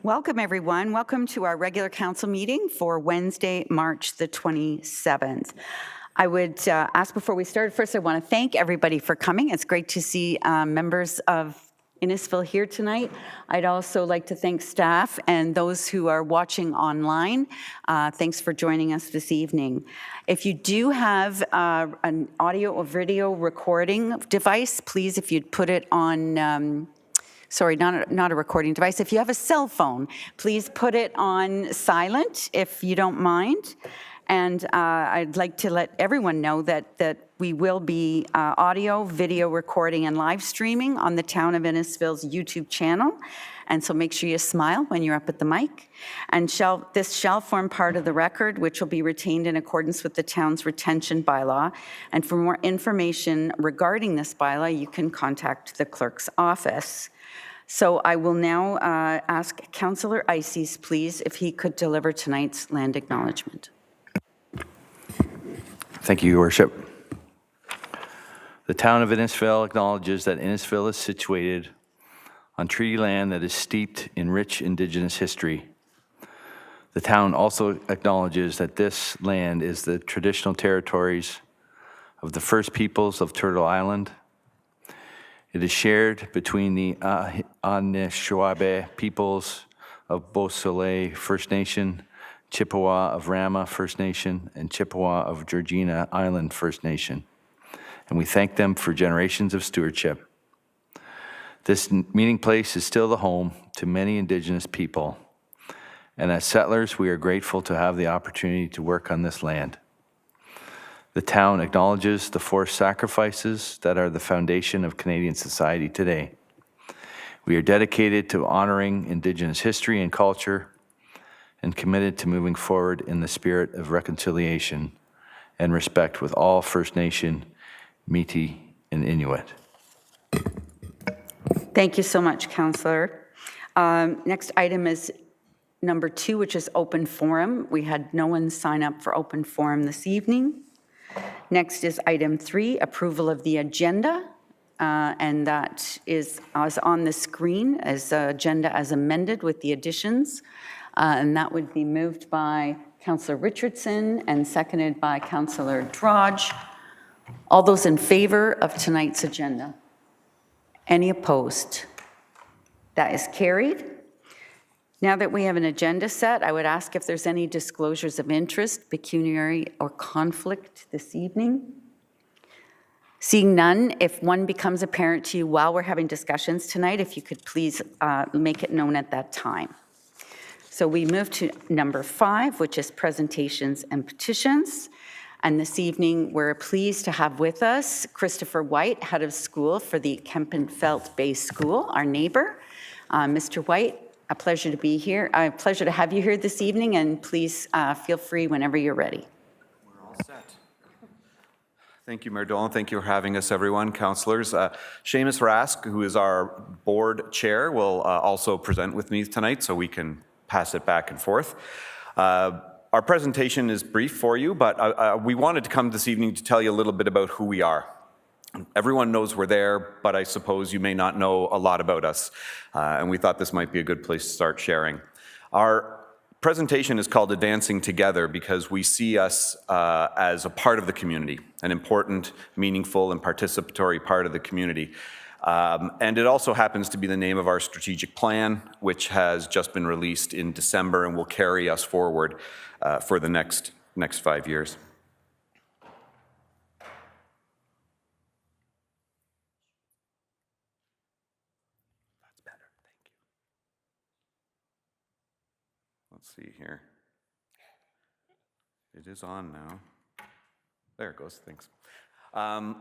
Welcome, everyone. Welcome to our regular council meeting for Wednesday, March the 27th. I would ask before we start, first I want to thank everybody for coming. It's great to see members of Innisfil here tonight. I'd also like to thank staff and those who are watching online. Thanks for joining us this evening. If you do have an audio or video recording device, please, if you'd put it on sorry, not a recording device. If you have a cell phone, please put it on silent if you don't mind. And I'd like to let everyone know that we will be audio, video recording, and live streaming on the Town of Innisfil's YouTube channel. And so make sure you smile when you're up at the mic. And this shall form part of the record, which will be retained in accordance with the town's retention bylaw. And for more information regarding this bylaw, you can contact the clerk's office. So I will now ask Councillor Ices, please, if he could deliver tonight's land acknowledgement. Thank you, Your Worship. The Town of Innisfil acknowledges that Innisfil is situated on treaty land that is steeped in rich Indigenous history. The town also acknowledges that this land is the traditional territories of the First Peoples of Turtle Island. It is shared between the Anishinaabe peoples of Beausoleil First Nation, Chippewa of Rama First Nation, and Chippewa of Georgina Island First Nation. And we thank them for generations of stewardship. This meeting place is still the home to many Indigenous people. And as settlers, we are grateful to have the opportunity to work on this land. The town acknowledges the forced sacrifices that are the foundation of Canadian society today. We are dedicated to honoring Indigenous history and culture and committed to moving forward in the spirit of reconciliation and respect with all First Nation, Métis, and Inuit. Thank you so much, Councillor. Next item is number 2, which is open forum. We had no one sign up for open forum this evening. Next is item 3, approval of the agenda, and that is on the screen as agenda as amended with the additions, and that would be moved by Councillor Richardson and seconded by Councillor Drodge. All those in favor of tonight's agenda? Any opposed? That is carried. Now that we have an agenda set, I would ask if there's any disclosures of interest, pecuniary or conflict this evening. Seeing none, if one becomes apparent to you while we're having discussions tonight, if you could please make it known at that time. So we move to number 5, which is presentations and petitions. And this evening, we're pleased to have with us Christopher White, head of school for the Kempenfelt Bay School, our neighbor. Mr. White, a pleasure to be here. A pleasure to have you here this evening, and please feel free whenever you're ready. We're all set. Thank you, Mayor Dolan. Thank you for having us, everyone. Councillors, Seamus Rask, who is our board chair, will also present with me tonight, so we can pass it back and forth. Our presentation is brief for you, but we wanted to come this evening to tell you a little bit about who we are. Everyone knows we're there, but I suppose you may not know a lot about us, and we thought this might be a good place to start sharing. Our presentation is called Advancing Together because we see us as a part of the community, an important, meaningful, and participatory part of the community. And it also happens to be the name of our strategic plan, which has just been released in December and will carry us forward for the next 5 years. That's better, thank you. Let's see here. It is on now. There it goes, thanks.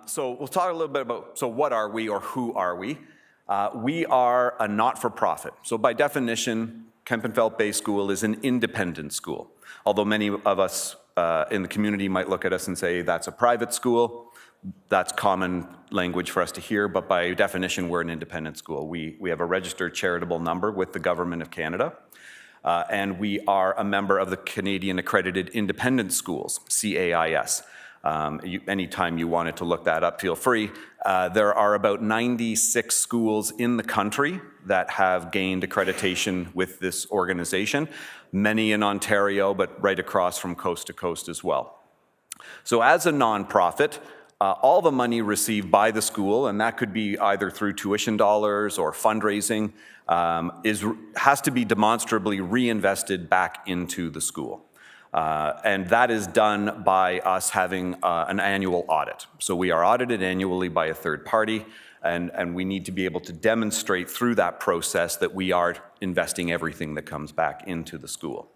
So we'll talk a little bit about, so what are we or who are we? We are a not-for-profit. So by definition, Kempenfelt Bay School is an independent school. Although many of us in the community might look at us and say that's a private school, that's common language for us to hear, but by definition, we're an independent school. We have a registered charitable number with the Government of Canada, and we are a member of the Canadian Accredited Independent Schools, CAIS. Anytime you wanted to look that up, feel free. There are about 96 schools in the country that have gained accreditation with this organization, many in Ontario, but right across from coast to coast as well. So as a nonprofit, all the money received by the school, and that could be either through tuition dollars or fundraising, has to be demonstrably reinvested back into the school. And that is done by us having an annual audit. So we are audited annually by a third party, and we need to be able to demonstrate through that process that we are investing everything that comes back into the school.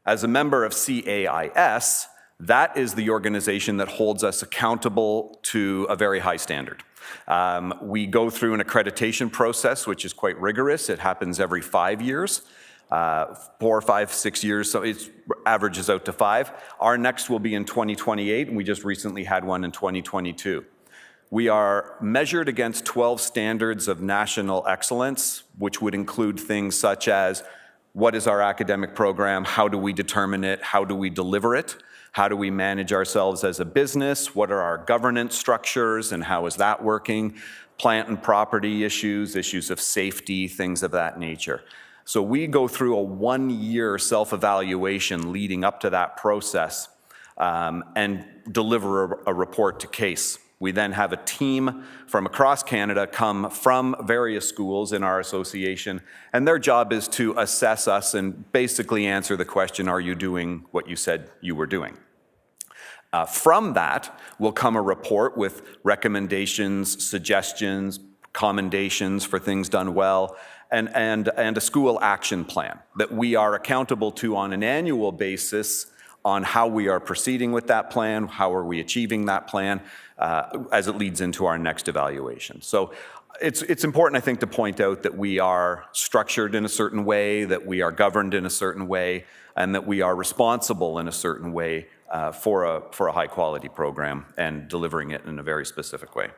As a member of CAIS, that is the organization that holds us accountable to a very high standard. We go through an accreditation process, which is quite rigorous. It happens every 5 years. 4, 5, 6 years, so it averages out to 5. Our next will be in 2028, and we just recently had one in 2022. We are measured against 12 standards of national excellence, which would include things such as what is our academic program, how do we determine it, how do we deliver it, how do we manage ourselves as a business, what are our governance structures and how is that working, plant and property issues, issues of safety, things of that nature. So we go through a 1-year self-evaluation leading up to that process and deliver a report to CASE. We then have a team from across Canada come from various schools in our association, and their job is to assess us and basically answer the question, are you doing what you said you were doing? From that will come a report with recommendations, suggestions, commendations for things done well, and a school action plan that we are accountable to on an annual basis on how we are proceeding with that plan, how are we achieving that plan, as it leads into our next evaluation. So it's important, I think, to point out that we are structured in a certain way, that we are governed in a certain way, and that we are responsible in a certain way for a high-quality program and delivering it in a very specific way.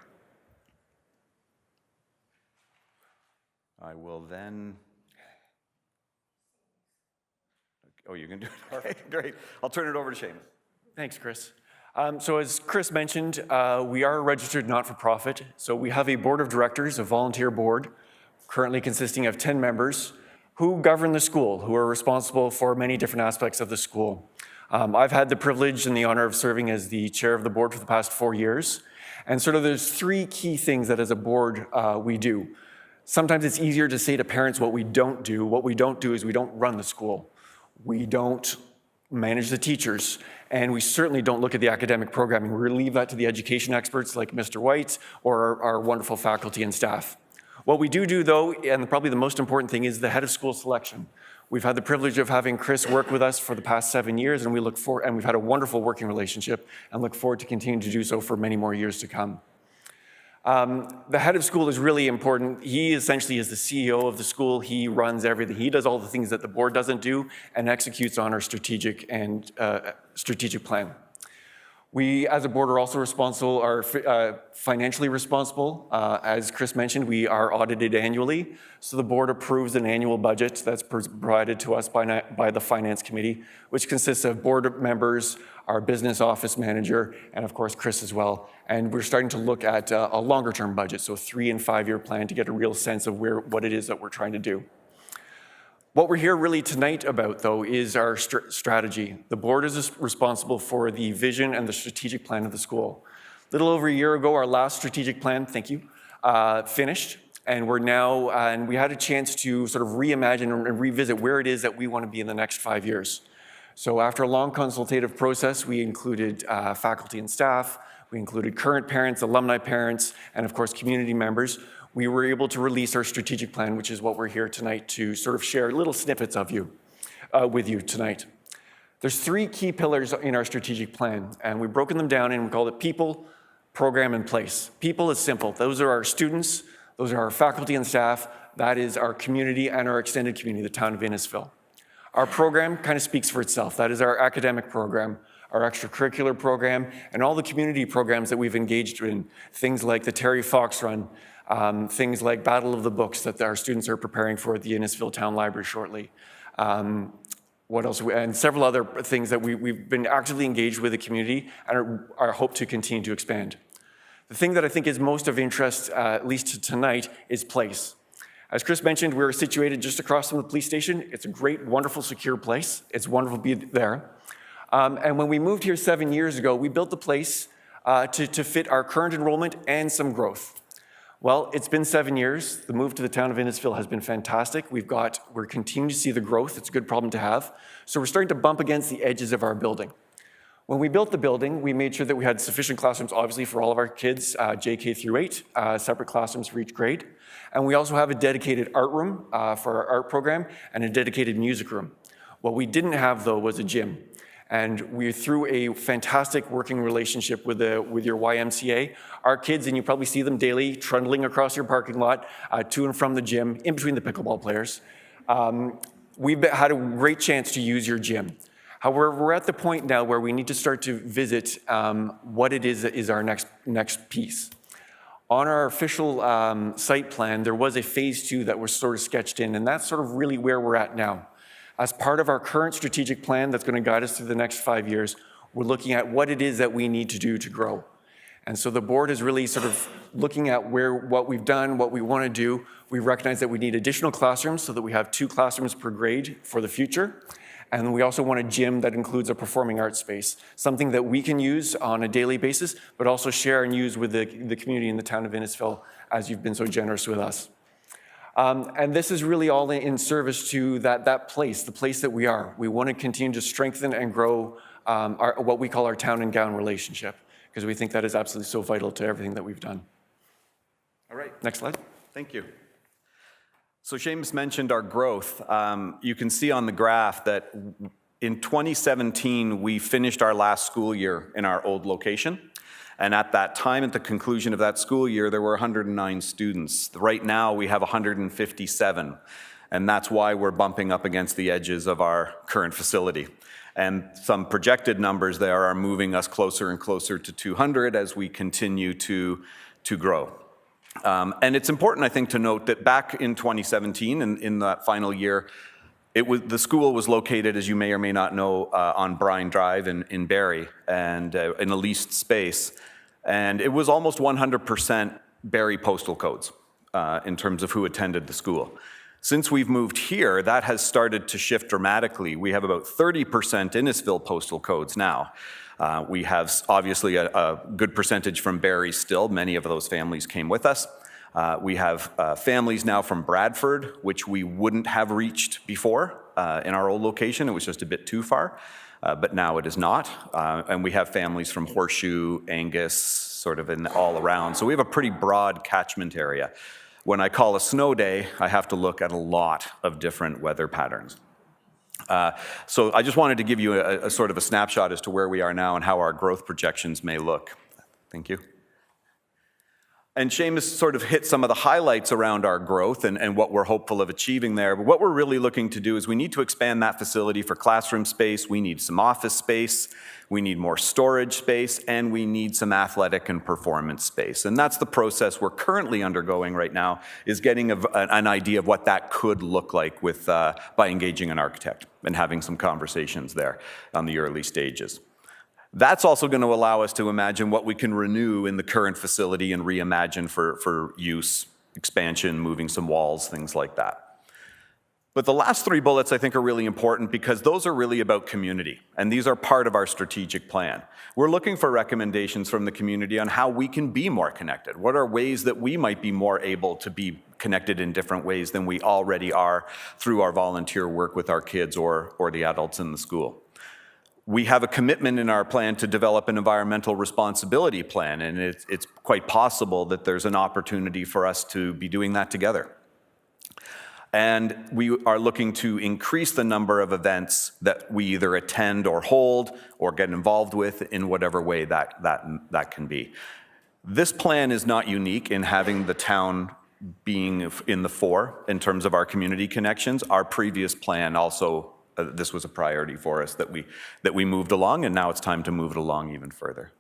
I will then... Oh, you can do it? Okay, great. I'll turn it over to Seamus. Thanks, Chris. So as Chris mentioned, we are a registered not-for-profit. So we have a board of directors, a volunteer board, currently consisting of 10 members who govern the school, who are responsible for many different aspects of the school. I've had the privilege and the honor of serving as the chair of the board for the past 4 years. And sort of there's 3 key things that as a board we do. Sometimes it's easier to say to parents what we don't do. What we don't do is we don't run the school. We don't manage the teachers, and we certainly don't look at the academic programming. We leave that to the education experts like Mr. White or our wonderful faculty and staff. What we do though, and probably the most important thing, is the head of school selection. We've had the privilege of having Chris work with us for the past 7 years, and we've had a wonderful working relationship and look forward to continuing to do so for many more years to come. The head of school is really important. He essentially is the CEO of the school. He runs everything. He does all the things that the board doesn't do and executes on our strategic plan. We, as a board, are also responsible, financially responsible. As Chris mentioned, we are audited annually. So the board approves an annual budget that's provided to us by the finance committee, which consists of board members, our business office manager, and of course, Chris as well. And we're starting to look at a longer term budget, so 3- and 5-year plan to get a real sense of what it is that we're trying to do. What we're here really tonight about, though, is our strategy. The board is responsible for the vision and the strategic plan of the school. A little over a year ago, our last strategic plan, thank you, finished. And we're now, and we had a chance to sort of reimagine and revisit where it is that we want to be in the next 5 years. So after a long consultative process, we included faculty and staff, we included current parents, alumni parents, and of course, community members. We were able to release our strategic plan, which is what we're here tonight to sort of share little snippets of with you tonight. There's 3 key pillars in our strategic plan, and we've broken them down and we call it people, program, and place. People is simple. Those are our students, those are our faculty and staff, that is our community and our extended community, the town of Innisfil. Our program kind of speaks for itself. That is our academic program, our extracurricular program, and all the community programs that we've engaged in, things like the Terry Fox Run, things like Battle of the Books that our students are preparing for at the Innisfil Town Library shortly. what else? And several other things that we've been actively engaged with the community and are hope to continue to expand. The thing that I think is most of interest, at least to tonight, is place. As Chris mentioned, we're situated just across from the police station. It's a great, wonderful, secure place. It's wonderful to be there. And when we moved here 7 years ago, we built the place to fit our current enrollment and some growth. Well, it's been 7 years. The move to the town of Innisfil has been fantastic. We're continuing to see the growth. It's a good problem to have. So we're starting to bump against the edges of our building. When we built the building, we made sure that we had sufficient classrooms, obviously, for all of our kids, JK through 8, separate classrooms for each grade. And we also have a dedicated art room for our art program and a dedicated music room. What we didn't have, though, was a gym. And we, through a fantastic working relationship with your YMCA, our kids, and you probably see them daily, trundling across your parking lot to and from the gym, in between the pickleball players. We've had a great chance to use your gym. However, we're at the point now where we need to start to visit what it is that is our next piece. On our official site plan, there was a phase 2 that was sort of sketched in, and that's sort of really where we're at now. As part of our current strategic plan that's going to guide us through the next 5 years, we're looking at what it is that we need to do to grow. And so the board is really sort of looking at what we've done, what we want to do. We recognize that we need additional classrooms so that we have 2 classrooms per grade for the future. And we also want a gym that includes a performing arts space, something that we can use on a daily basis, but also share and use with the community in the town of Innisfil, as you've been so generous with us. And this is really all in service to that place, the place that we are. We want to continue to strengthen and grow what we call our town and gown relationship, because we think that is absolutely so vital to everything that we've done. All right. Next slide. Thank you. So Seamus mentioned our growth. You can see on the graph that in 2017, we finished our last school year in our old location. And at that time, at the conclusion of that school year, there were 109 students. Right now, we have 157. And that's why we're bumping up against the edges of our current facility. And some projected numbers there are moving us closer and closer to 200 as we continue to grow. And it's important, I think, to note that back in 2017, in that final year, the school was located, as you may or may not know, on Bryan Drive in Barrie, and in a leased space. And it was almost 100% Barrie postal codes in terms of who attended the school. Since we've moved here, that has started to shift dramatically. We have about 30% Innisfil postal codes now. We have obviously a good percentage from Barrie still. Many of those families came with us. We have families now from Bradford, which we wouldn't have reached before in our old location. It was just a bit too far, but now it is not. And we have families from Horseshoe, Angus, sort of all around. So we have a pretty broad catchment area. When I call a snow day, I have to look at a lot of different weather patterns. So I just wanted to give you a sort of a snapshot as to where we are now and how our growth projections may look. Thank you. And Seamus sort of hit some of the highlights around our growth and what we're hopeful of achieving there. But what we're really looking to do is we need to expand that facility for classroom space. We need some office space. We need more storage space, and we need some athletic and performance space. And that's the process we're currently undergoing right now, is getting an idea of what that could look like by engaging an architect and having some conversations there on the early stages. That's also going to allow us to imagine what we can renew in the current facility and reimagine for use, expansion, moving some walls, things like that. But the last 3 bullets I think are really important because those are really about community, and these are part of our strategic plan. We're looking for recommendations from the community on how we can be more connected. What are ways that we might be more able to be connected in different ways than we already are through our volunteer work with our kids or the adults in the school. We have a commitment in our plan to develop an environmental responsibility plan, and it's quite possible that there's an opportunity for us to be doing that together. And we are looking to increase the number of events that we either attend or hold or get involved with in whatever way that can be. This plan is not unique in having the town being in the fore in terms of our community connections. Our previous plan also, this was a priority for us that we moved along, and now it's time to move it along even further.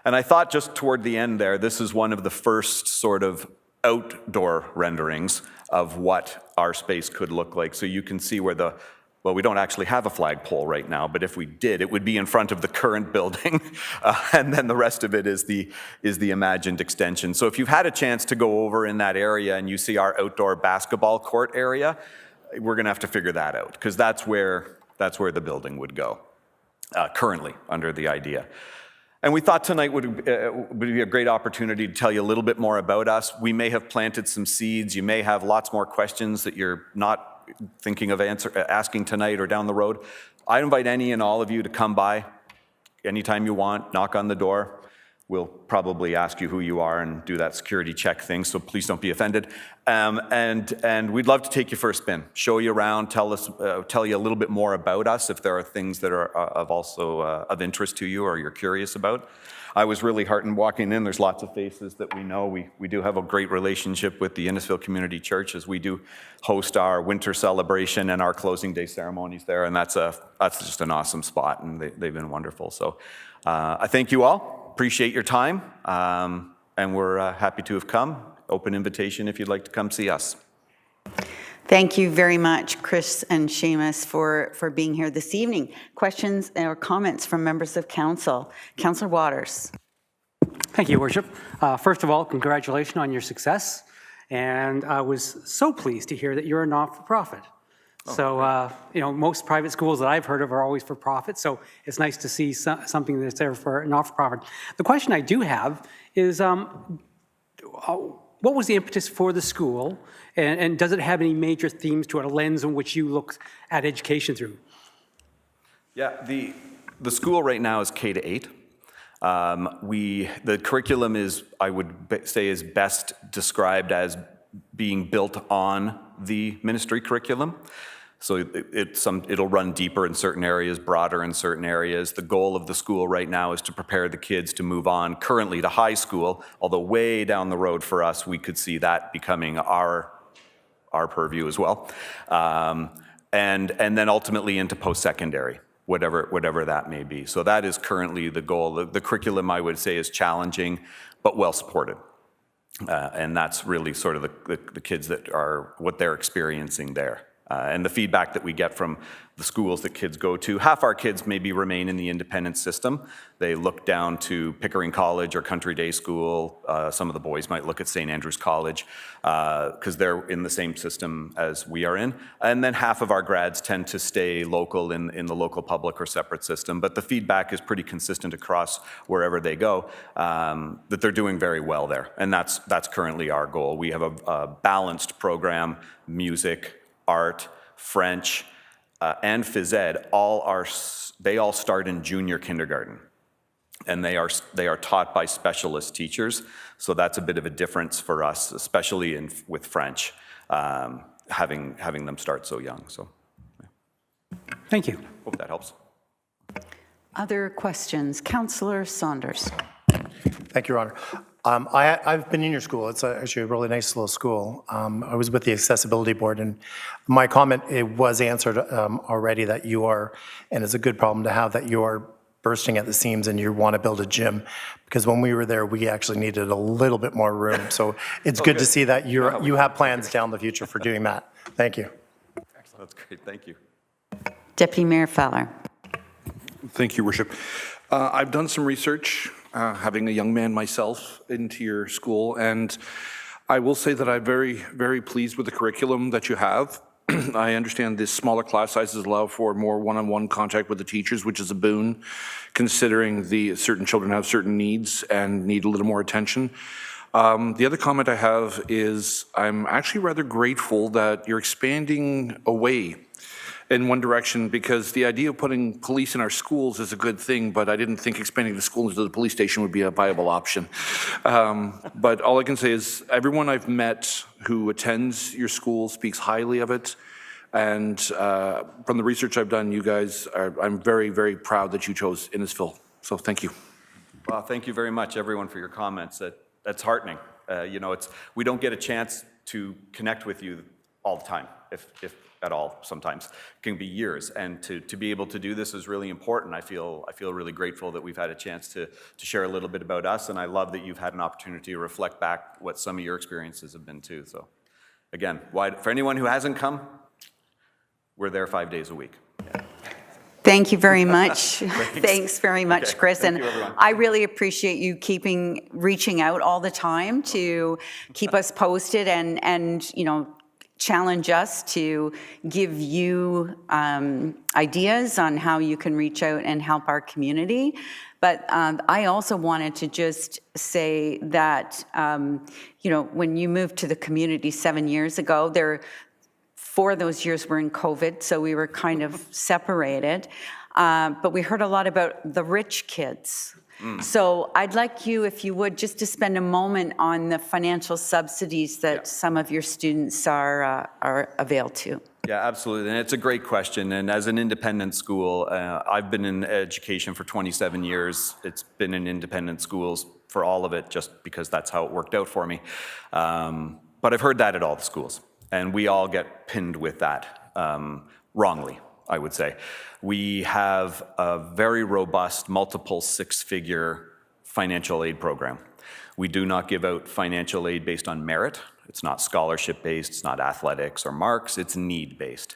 And I thought just toward the end there, this is one of the first sort of outdoor renderings of what our space could look like. So you can see where the well, we don't actually have a flagpole right now, but if we did, it would be in front of the current building, and then the rest of it is the imagined extension. So if you've had a chance to go over in that area and you see our outdoor basketball court area, we're going to have to figure that out, because that's where the building would go, currently, under the idea. And we thought tonight would be a great opportunity to tell you a little bit more about us. We may have planted some seeds. You may have lots more questions that you're not thinking of asking tonight or down the road. I invite any and all of you to come by anytime you want, knock on the door. We'll probably ask you who you are and do that security check thing, so please don't be offended. And we'd love to take you for a spin, show you around, tell you a little bit more about us if there are things that are of interest to you or you're curious about. I was really heartened walking in. There's lots of faces that we know. We do have a great relationship with the Innisfil Community Church, as we do host our winter celebration and our closing day ceremonies there, and that's just an awesome spot, and they've been wonderful. So I thank you all. Appreciate your time, and we're happy to have come. Open invitation if you'd like to come see us. Thank you very much, Chris and Seamus, for being here this evening. Questions or comments from members of council? Councillor Waters. Thank you, Worship. First of all, congratulations on your success. And I was so pleased to hear that you're a not-for-profit. So, most private schools that I've heard of are always for profit. So it's nice to see something that's there for not-for-profit. The question I do have is, what was the impetus for the school, and does it have any major themes to it, a lens in which you look at education through? Yeah, the school right now is K to 8. The curriculum is, I would say, is best described as being built on the ministry curriculum. So it'll run deeper in certain areas, broader in certain areas. The goal of the school right now is to prepare the kids to move on currently to high school, although way down the road for us, we could see that becoming our purview as well. And then ultimately into post-secondary, whatever that may be. So that is currently the goal. The curriculum, I would say, is challenging, but well supported. And that's really sort of the kids that are what they're experiencing there. And the feedback that we get from the schools that kids go to, half our kids maybe remain in the independent system. They look down to Pickering College or Country Day School. Some of the boys might look at St. Andrew's College because they're in the same system as we are in. And then half of our grads tend to stay local in the local public or separate system. But the feedback is pretty consistent across wherever they go, that they're doing very well there. And that's currently our goal. We have a balanced program, music, art, French, and phys ed. They all start in junior kindergarten, and they are taught by specialist teachers. So that's a bit of a difference for us, especially with French, having them start so young. So, yeah. Thank you. Hope that helps. Other questions? Councillor Saunders. Thank you, Your Honor. I've been in your school. It's actually a really nice little school. I was with the Accessibility Board, and my comment, it was answered already that you are, and it's a good problem to have, that you are bursting at the seams and you want to build a gym. Because when we were there, we actually needed a little bit more room. So it's good to see that you have plans down the future for doing that. Thank you. Excellent. That's great. Thank you. Deputy Mayor Fowler. Thank you, Worship. I've done some research, having a young man myself, into your school, and I will say that I'm very, very pleased with the curriculum that you have. I understand the smaller class sizes allow for more one-on-one contact with the teachers, which is a boon, considering certain children have certain needs and need a little more attention. The other comment I have is I'm actually rather grateful that you're expanding away in one direction, because the idea of putting police in our schools is a good thing, but I didn't think expanding the schools to the police station would be a viable option. But all I can say is everyone I've met who attends your school speaks highly of it. And from the research I've done, you guys I'm very, very proud that you chose Innisfil. So thank you. Well, thank you very much, everyone, for your comments. That's heartening. We don't get a chance to connect with you all the time, if at all. Sometimes it can be years, and to be able to do this is really important. I feel really grateful that we've had a chance to share a little bit about us, and I love that you've had an opportunity to reflect back what some of your experiences have been too. So again, for anyone who hasn't come, We're there 5 days a week. Thank you very much. Thanks very much, Okay, Chris. thank And you, everyone. I really appreciate you reaching out all the time to keep us posted and challenge us to give you ideas on how you can reach out and help our community. But I also wanted to just say that, when you moved to the community 7 years ago, 4 of those years were in COVID, so we were kind of separated. But we heard a lot about the rich kids. So I'd like you, if you would, just to spend a moment on the financial subsidies that some of your students are availed to. Yeah, absolutely. And it's a great question. And as an independent school, I've been in education for 27 years. It's been in independent schools for all of it, just because that's how it worked out for me. But I've heard that at all the schools. And we all get pinned with that, wrongly, I would say. We have a very robust, multiple six-figure financial aid program. We do not give out financial aid based on merit. It's not scholarship-based, it's not athletics or marks, it's need-based.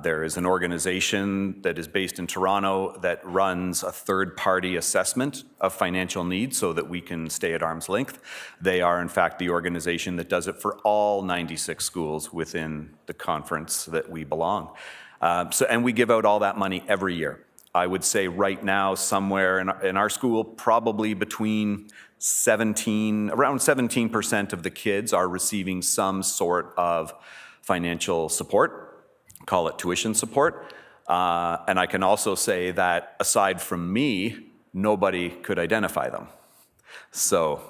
There is an organization that is based in Toronto that runs a third-party assessment of financial needs so that we can stay at arm's length. They are, in fact, the organization that does it for all 96 schools within the conference that we belong. And we give out all that money every year. I would say right now, somewhere in our school, probably around 17% of the kids are receiving some sort of financial support. Call it tuition support. And I can also say that aside from me, nobody could identify them. So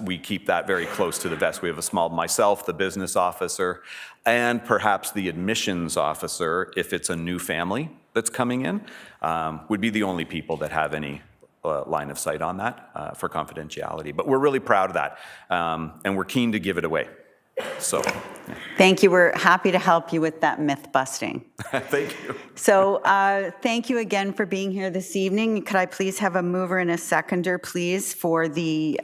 we keep that very close to the vest. We have myself, the business officer, and perhaps the admissions officer, if it's a new family that's coming in, would be the only people that have any line of sight on that for confidentiality. But we're really proud of that, and we're keen to give it away. So, Thank you. We're happy to help you with that myth busting. thank you. So thank you again for being here this evening. Could I please have a mover and a seconder, please, for the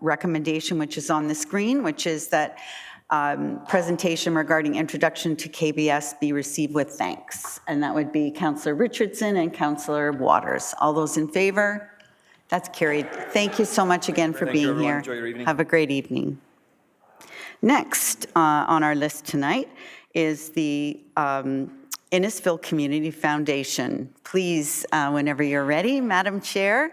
recommendation which is on the screen, which is that presentation regarding introduction to KBS be received with thanks. And that would be Councillor Richardson and Councillor Waters. All those in favor? That's carried. Thank you so much again for Thank you, being everyone. here. Enjoy your evening. Have a great evening. Next on our list tonight is the Innisfil Community Foundation. Please, whenever you're ready, Madam Chair,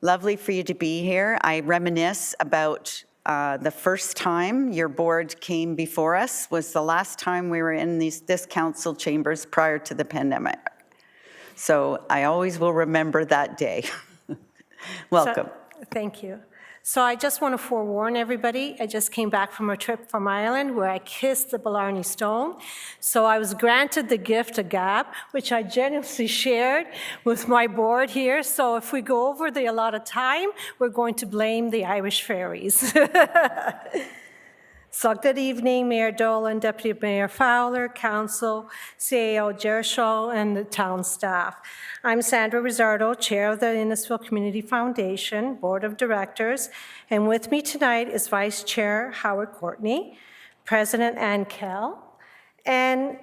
lovely for you to be here. I reminisce about the first time your board came before us was the last time we were in this council chambers prior to the pandemic. So I always will remember that day. Welcome. Thank you. So I just want to forewarn everybody, I just came back from a trip from Ireland where I kissed the Blarney Stone. So I was granted the gift of gab, which I generously shared with my board here. So if we go over the allotted time, we're going to blame the Irish fairies. So good evening, Mayor Dolan, Deputy Mayor Fowler, Council, CAO Gershaw, and the town staff. I'm Sandra Rizzardo, Chair of the Innisfil Community Foundation Board of Directors, and with me tonight is Vice Chair Howard Courtney, President Ann Kell, and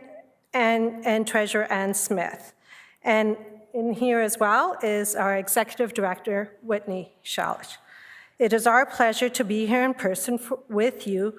Treasurer Ann Smith. And in here as well is our Executive Director, Whitney Shallett. It is our pleasure to be here in person with you,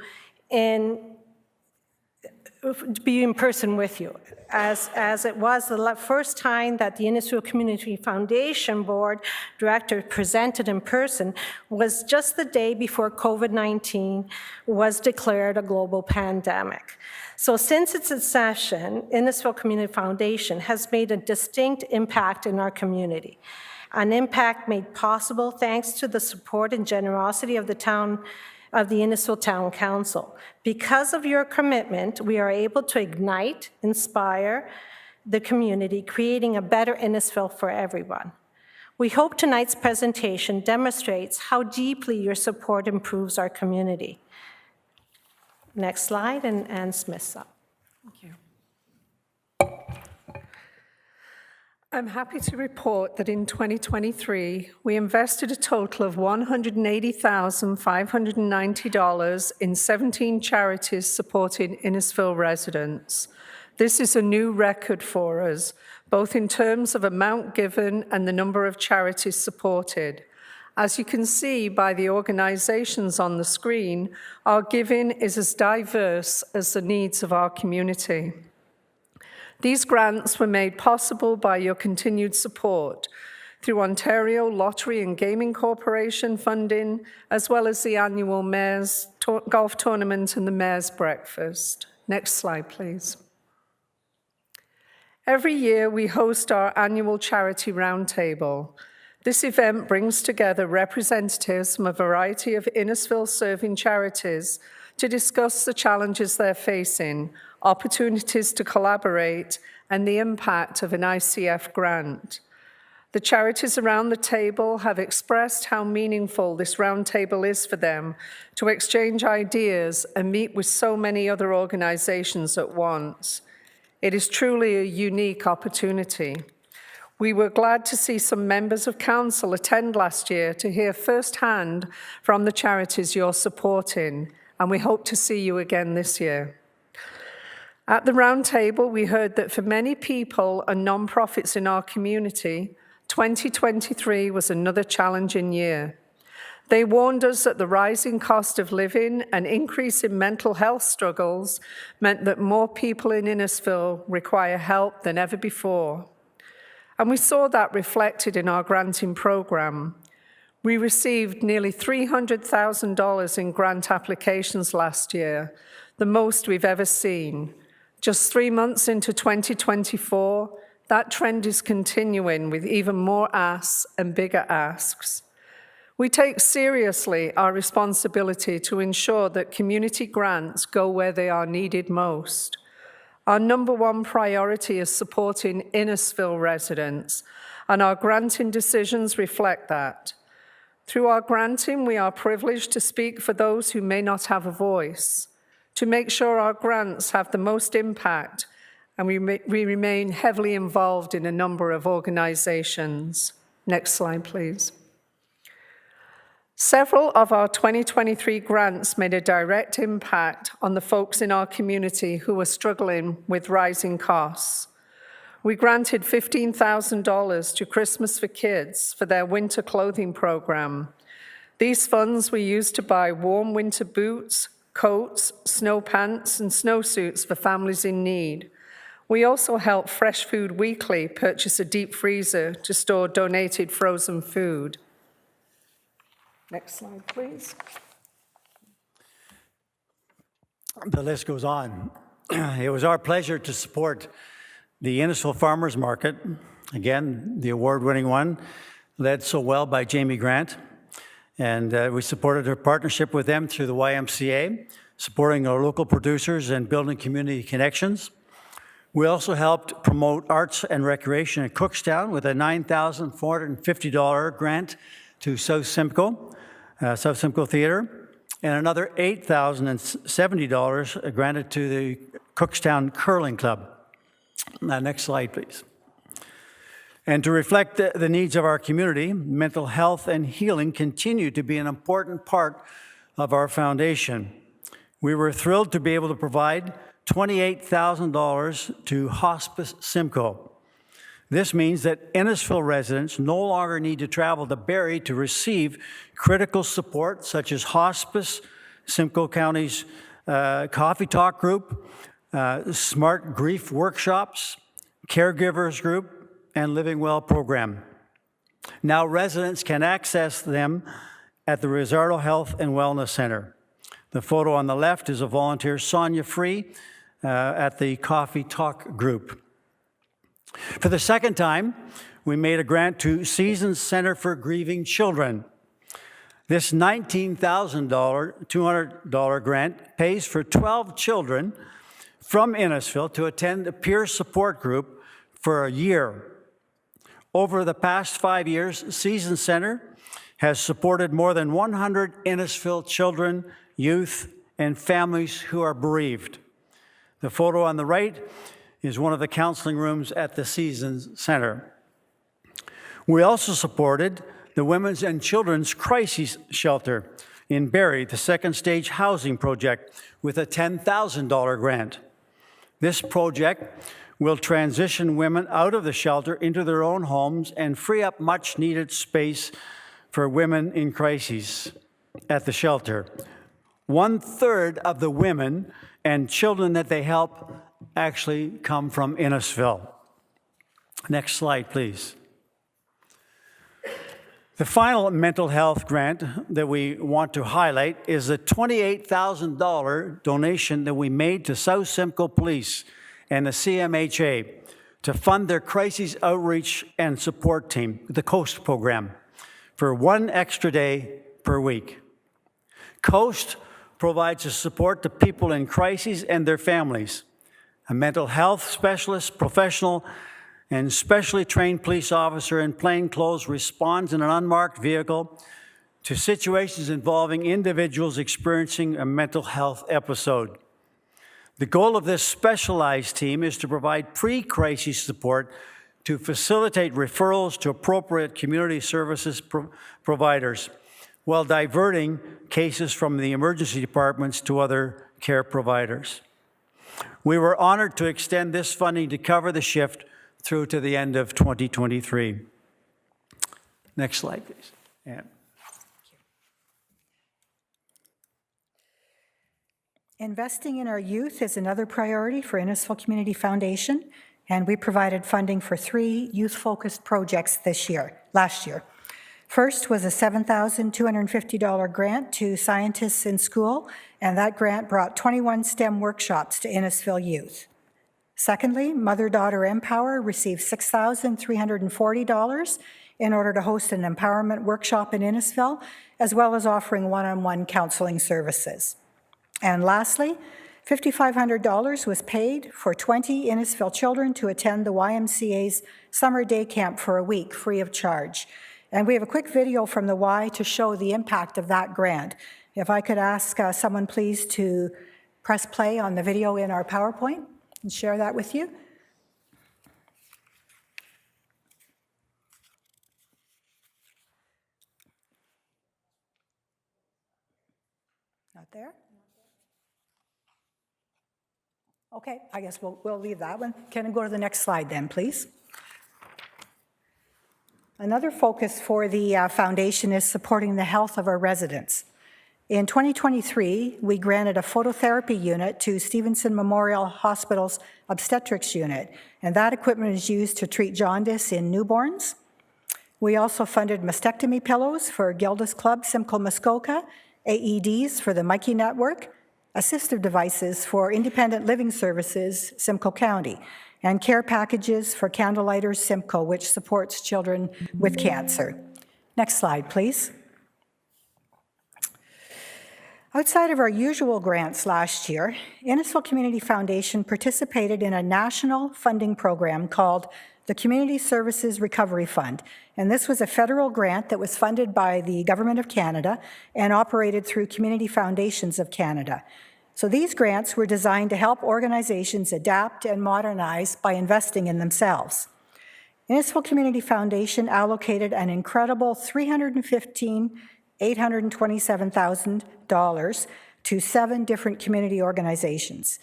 as it was the first time that the Innisfil Community Foundation Board Director presented in person was just the day before COVID-19 was declared a global pandemic. So since its inception, Innisfil Community Foundation has made a distinct impact in our community. An impact made possible thanks to the support and generosity of the Innisfil Town Council. Because of your commitment, we are able to ignite, inspire the community, creating a better Innisfil for everyone. We hope tonight's presentation demonstrates how deeply your support improves our community. Next slide, and Ann Smith's up. Thank you. I'm happy to report that in 2023, we invested a total of $180,590 in 17 charities supporting Innisfil residents. This is a new record for us, both in terms of amount given and the number of charities supported. As you can see by the organizations on the screen, our giving is as diverse as the needs of our community. These grants were made possible by your continued support through Ontario Lottery and Gaming Corporation funding, as well as the annual Mayor's Golf Tournament and the Mayor's Breakfast. Next slide, please. Every year, we host our annual Charity Roundtable. This event brings together representatives from a variety of Innisfil-serving charities to discuss the challenges they're facing, opportunities to collaborate, and the impact of an ICF grant. The charities around the table have expressed how meaningful this roundtable is for them to exchange ideas and meet with so many other organizations at once. It is truly a unique opportunity. We were glad to see some members of council attend last year to hear firsthand from the charities you're supporting, and we hope to see you again this year. At the roundtable, we heard that for many people and nonprofits in our community, 2023 was another challenging year. They warned us that the rising cost of living and increase in mental health struggles meant that more people in Innisfil require help than ever before. And we saw that reflected in our granting program. We received nearly $300,000 in grant applications last year, the most we've ever seen. Just 3 months into 2024, that trend is continuing with even more asks and bigger asks. We take seriously our responsibility to ensure that community grants go where they are needed most. Our number one priority is supporting Innisfil residents, and our granting decisions reflect that. Through our granting, we are privileged to speak for those who may not have a voice, to make sure our grants have the most impact, and we remain heavily involved in a number of organizations. Next slide, please. Several of our 2023 grants made a direct impact on the folks in our community who are struggling with rising costs. We granted $15,000 to Christmas for Kids for their winter clothing program. These funds were used to buy warm winter boots, coats, snow pants, and snowsuits for families in need. We also helped Fresh Food Weekly purchase a deep freezer to store donated frozen food. Next slide, please. The list goes on. It was our pleasure to support the Innisfil Farmers Market, again, the award-winning one, led so well by Jamie Grant. And we supported our partnership with them through the YMCA, supporting our local producers and building community connections. We also helped promote arts and recreation in Cookstown with a $9,450 grant to South Simcoe Theatre, and another $8,070 granted to the Cookstown Curling Club. Next slide, please. And to reflect the needs of our community, mental health and healing continue to be an important part of our foundation. We were thrilled to be able to provide $28,000 to Hospice Simcoe. This means that Innisfil residents no longer need to travel to Barrie to receive critical support such as hospice, Simcoe County's Coffee Talk group, Smart Grief workshops, Caregivers group, and Living Well program. Now residents can access them at the Rizzardo Health and Wellness Center. The photo on the left is of volunteer Sonia Free at the Coffee Talk group. For the second time, we made a grant to Seasons Center for Grieving Children. This $19,200 grant pays for 12 children from Innisfil to attend a peer support group for a year. Over the past 5 years, Seasons Center has supported more than 100 Innisfil children, youth, and families who are bereaved. The photo on the right is one of the counseling rooms at the Seasons Center. We also supported the Women's and Children's Crisis Shelter in Barrie, the second stage housing project, with a $10,000 grant. This project will transition women out of the shelter into their own homes and free up much-needed space for women in crises at the shelter. 1/3 of the women and children that they help actually come from Innisfil. Next slide, please. The final mental health grant that we want to highlight is a $28,000 donation that we made to South Simcoe Police and the CMHA to fund their crisis outreach and support team, the COAST program, for 1 extra day per week. COAST provides a support to people in crises and their families. A mental health specialist, professional, and specially trained police officer in plain clothes responds in an unmarked vehicle to situations involving individuals experiencing a mental health episode. The goal of this specialized team is to provide pre-crisis support to facilitate referrals to appropriate community services providers while diverting cases from the emergency departments to other care providers. We were honored to extend this funding to cover the shift through to the end of 2023. Next slide, please. Anne. Investing in our youth is another priority for Innisfil Community Foundation, and we provided funding for 3 youth-focused projects last year. First was a $7,250 grant to scientists in school, and that grant brought 21 STEM workshops to Innisfil youth. Secondly, Mother-Daughter Empower received $6,340 in order to host an empowerment workshop in Innisfil, as well as offering one-on-one counseling services. And lastly, $5,500 was paid for 20 Innisfil children to attend the YMCA's summer day camp for a week, free of charge. And we have a quick video from the Y to show the impact of that grant. If I could ask someone please to press play on the video in our PowerPoint and share that with you. Not there? Okay, I guess we'll leave that one. Can I go to the next slide then, please? Another focus for the foundation is supporting the health of our residents. In 2023, we granted a phototherapy unit to Stevenson Memorial Hospital's obstetrics unit, and that equipment is used to treat jaundice in newborns. We also funded mastectomy pillows for Gilda's Club, Simcoe Muskoka, AEDs for the Mikey Network, assistive devices for Independent Living Services, Simcoe County, and care packages for Candlelighters Simcoe, which supports children with cancer. Next slide, please. Outside of our usual grants last year, Innisfil Community Foundation participated in a national funding program called the Community Services Recovery Fund. And this was a federal grant that was funded by the Government of Canada and operated through Community Foundations of Canada. So these grants were designed to help organizations adapt and modernize by investing in themselves. Innisfil Community Foundation allocated an incredible $827,000 to 7 different community organizations.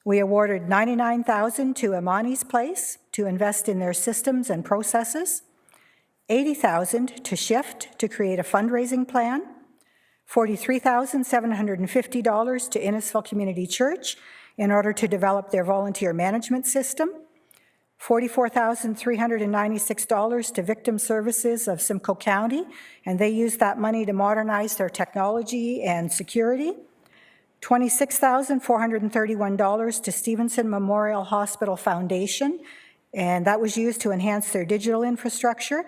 We awarded $99,000 to Imani's Place to invest in their systems and processes, $80,000 to Shift to create a fundraising plan, $43,750 to Innisfil Community Church in order to develop their volunteer management system, $44,396 to Victim Services of Simcoe County, and they used that money to modernize their technology and security, $26,431 to Stevenson Memorial Hospital Foundation, and that was used to enhance their digital infrastructure,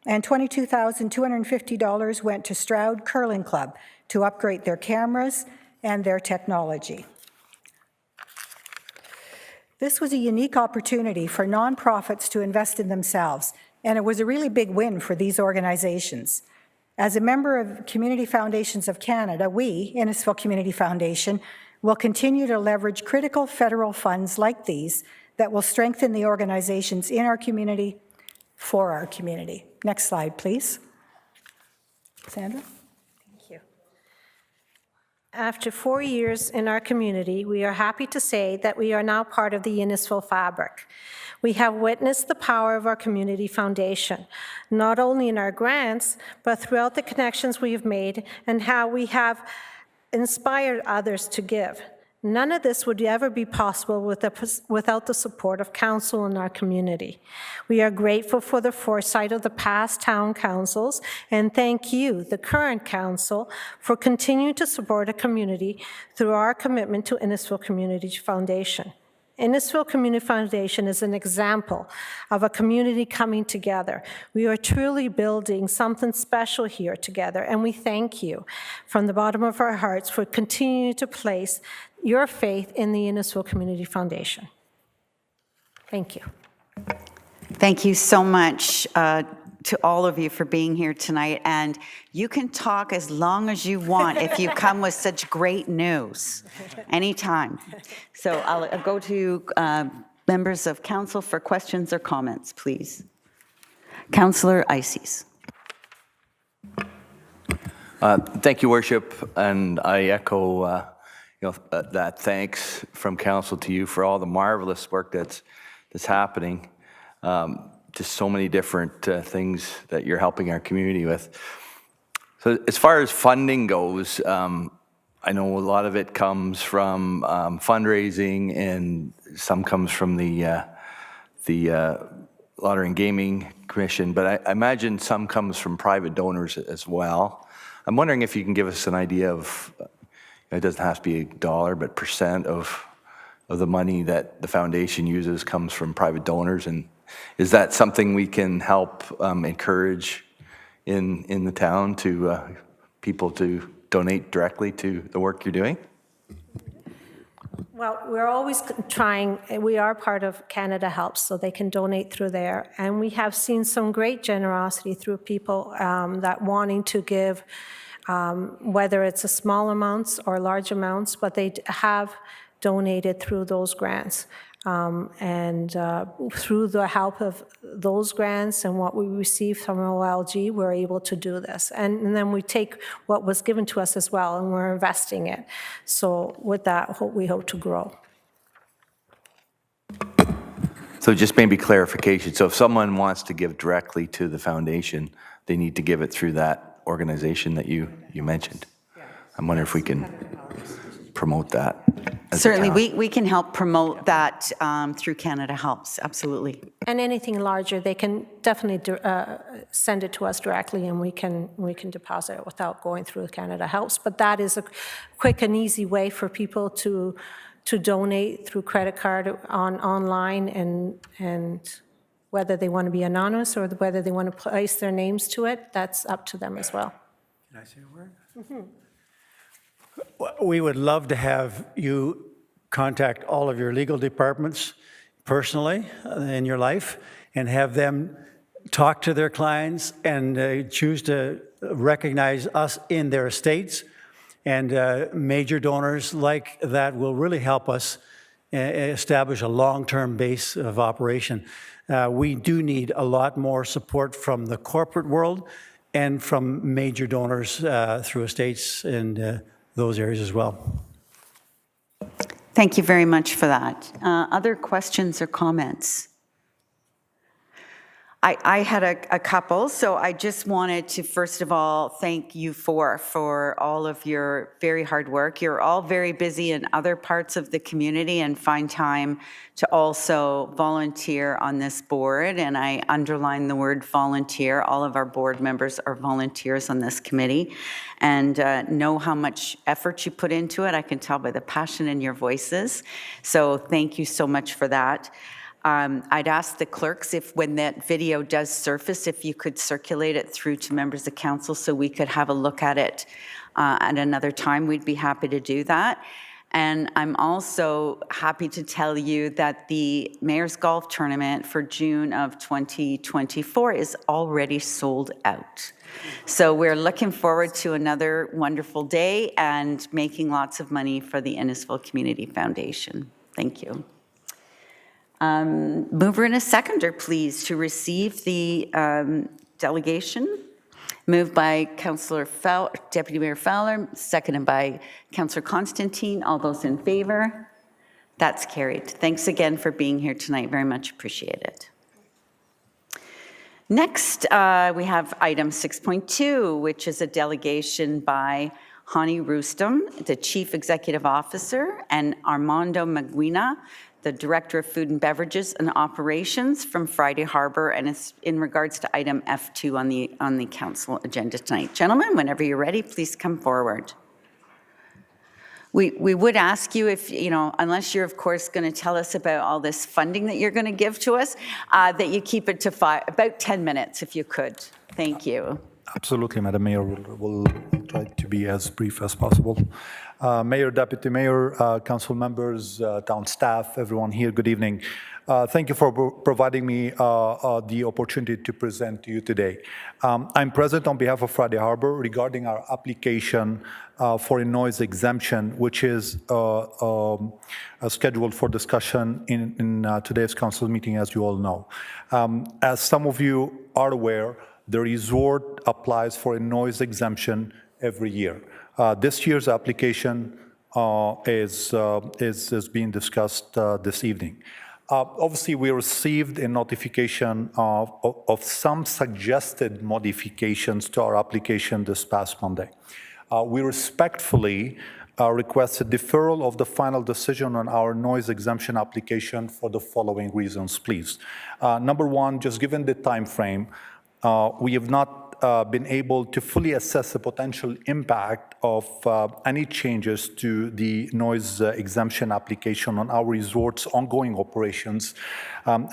and $22,250 went to Stroud Curling Club to upgrade their cameras and their technology. This was a unique opportunity for nonprofits to invest in themselves, and it was a really big win for these organizations. As a member of Community Foundations of Canada, we, Innisfil Community Foundation, will continue to leverage critical federal funds like these that will strengthen the organizations in our community for our community. Next slide, please. Sandra? Thank you. after 4 years in our community, we are happy to say that we are now part of the Innisfil fabric. We have witnessed the power of our community foundation, not only in our grants, but throughout the connections we have made and how we have inspired others to give. None of this would ever be possible without the support of council in our community. We are grateful for the foresight of the past town councils, and thank you, the current council, for continuing to support a community through our commitment to Innisfil Community Foundation. Innisfil Community Foundation is an example of a community coming together. We are truly building something special here together, and we thank you from the bottom of our hearts for continuing to place your faith in the Innisfil Community Foundation. Thank you. Thank you so much to all of you for being here tonight, and you can talk as long as you want if you come with such great news, anytime. So I'll go to members of council for questions or comments, please. Councillor Ices. Thank you, Worship, and I echo that thanks from council to you for all the marvelous work that's happening. Just so many different things that you're helping our community with. So as far as funding goes, I know a lot of it comes from fundraising, and some comes from the Lottery and Gaming Commission, but I imagine some comes from private donors as well. I'm wondering if you can give us an idea of, it doesn't have to be a dollar, but percent of the money that the foundation uses comes from private donors, and is that something we can help encourage in the town to people to donate directly to the work you're doing? Well, we're always trying, we are part of Canada Helps, so they can donate through there. And we have seen some great generosity through people that wanting to give, whether it's a small amounts or large amounts, but they have donated through those grants. Through the help of those grants and what we receive from OLG, we're able to do this. And then we take what was given to us as well, and we're investing it. So with that, we hope to grow. So just maybe clarification. So if someone wants to give directly to the foundation, they need to give it through that organization that you mentioned. I'm wondering if we can promote that. Certainly, we can help promote that through Canada Helps, absolutely. And anything larger, they can definitely send it to us directly, and we can deposit it without going through Canada Helps. But that is a quick and easy way for people to donate through credit card online, and whether they want to be anonymous or whether they want to place their names to it, that's up to them as well. Can I say a word? Mm-hmm. We would love to have you contact all of your legal departments personally in your life and have them talk to their clients and choose to recognize us in their estates. And major donors like that will really help us establish a long-term base of operation. We do need a lot more support from the corporate world and from major donors through estates and those areas as well. Thank you very much for that. Other questions or comments? I had a couple, so I just wanted to first of all thank you for all of your very hard work. You're all very busy in other parts of the community and find time to also volunteer on this board, and I underline the word volunteer. All of our board members are volunteers on this committee and know how much effort you put into it. I can tell by the passion in your voices, so thank you so much for that. I'd ask the clerks if when that video does surface, if you could circulate it through to members of council so we could have a look at it at another time. We'd be happy to do that. And I'm also happy to tell you that the Mayor's Golf Tournament for June of 2024 is already sold out. So we're looking forward to another wonderful day and making lots of money for the Innisfil Community Foundation. Thank you. Mover and a seconder, please, to receive the delegation Moved by Deputy Mayor Fowler, seconded by Councillor Constantine. All those in favor? That's carried. Thanks again for being here tonight. Very much appreciated. Next, we have item 6.2, which is a delegation by Hani Rustam, the Chief Executive Officer, and Armando Maguina, the Director of Food and Beverages and Operations from Friday Harbor, and it's in regards to item F2 on the council agenda tonight. Gentlemen, whenever you're ready, please come forward. We would ask you if, unless you're, of course, going to tell us about all this funding that you're going to give to us, that you keep it to about 10 minutes, if you could. Thank you. Absolutely, Madam Mayor. We'll try to be as brief as possible. Mayor, Deputy Mayor, council members, town staff, everyone here, good evening. Thank you for providing me the opportunity to present to you today. I'm present on behalf of Friday Harbor regarding our application for a noise exemption, which is scheduled for discussion in today's council meeting, as you all know. As some of you are aware, the resort applies for a noise exemption every year. This year's application is being discussed this evening. Obviously, we received a notification of some suggested modifications to our application this past Monday. We respectfully request a deferral of the final decision on our noise exemption application for the following reasons, please. Number one, just given the time frame, we have not been able to fully assess the potential impact of any changes to the noise exemption application on our resort's ongoing operations,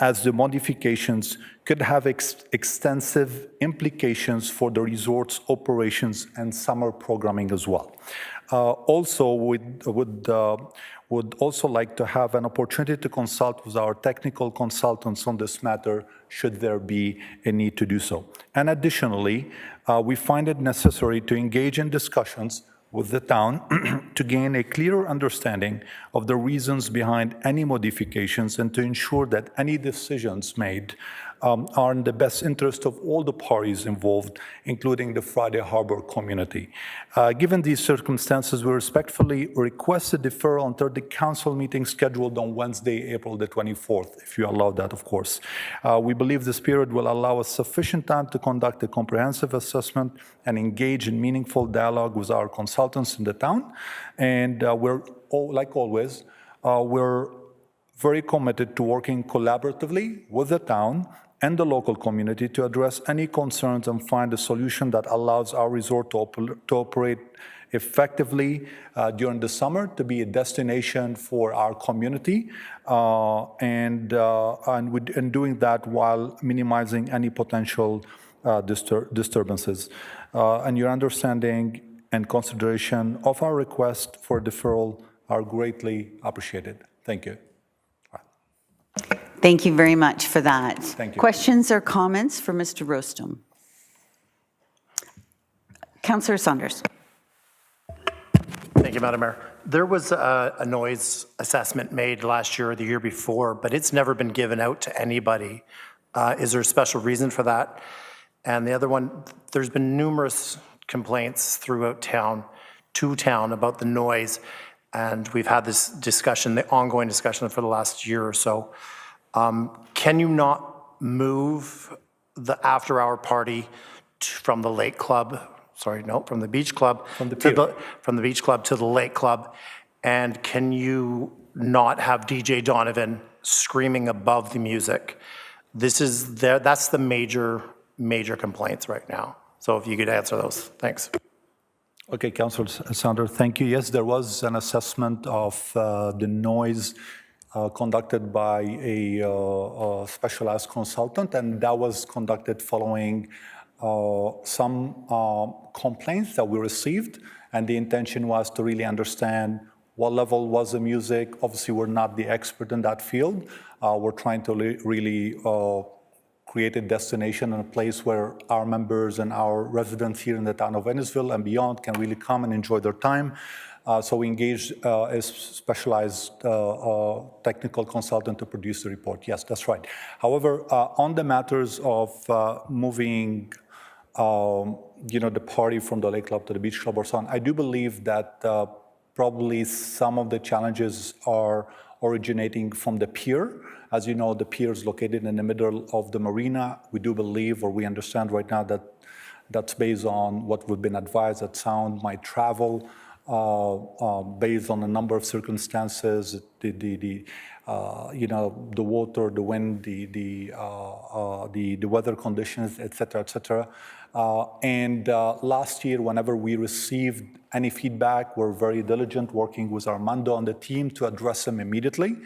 as the modifications could have extensive implications for the resort's operations and summer programming as well. Also, would also like to have an opportunity to consult with our technical consultants on this matter, should there be a need to do so. And additionally, we find it necessary to engage in discussions with the town to gain a clearer understanding of the reasons behind any modifications and to ensure that any decisions made are in the best interest of all the parties involved, including the Friday Harbor community. Given these circumstances, we respectfully request a deferral until the council meeting scheduled on Wednesday, April the 24th, if you allow that, of course. We believe this period will allow us sufficient time to conduct a comprehensive assessment and engage in meaningful dialogue with our consultants in the town. And we're, like always, we're very committed to working collaboratively with the town and the local community to address any concerns and find a solution that allows our resort to operate effectively during the summer, to be a destination for our community, and doing that while minimizing any potential disturbances. And your understanding and consideration of our request for deferral are greatly appreciated. Thank you. Thank you very much for that. Thank you. Questions or comments for Mr. Rustam? Councillor Saunders. Thank you, Madam Mayor. There was a noise assessment made last year or the year before, but it's never been given out to anybody. Is there a special reason for that? And the other one, there's been numerous complaints throughout town, about the noise, and we've had this discussion, the ongoing discussion for the last year or so. Can you not move the after-hour party from the lake club? From the beach club from the beach club to the lake club, and can you not have DJ Donovan screaming above the music? That's the major complaints right now. So if you could answer those, thanks. Okay, Councillor Saunders, thank you. Yes, there was an assessment of the noise conducted by a specialized consultant, and that was conducted following some complaints that we received, and the intention was to really understand what level was the music. Obviously, we're not the expert in that field. We're trying to really create a destination and a place where our members and our residents here in the town of Innisfil and beyond can really come and enjoy their time. So we engaged a specialized technical consultant to produce the report. Yes, that's right. However, on the matters of moving the party from the Lake Club to the Beach Club or so on. I do believe that probably some of the challenges are originating from the pier. As you know, the pier is located in the middle of the marina. We do believe, or we understand right now, that that's based on what we've been advised, that sound might travel based on a number of circumstances, the water, the wind, the weather conditions, et cetera. And last year, whenever we received any feedback, we're very diligent working with Armando and the team to address them immediately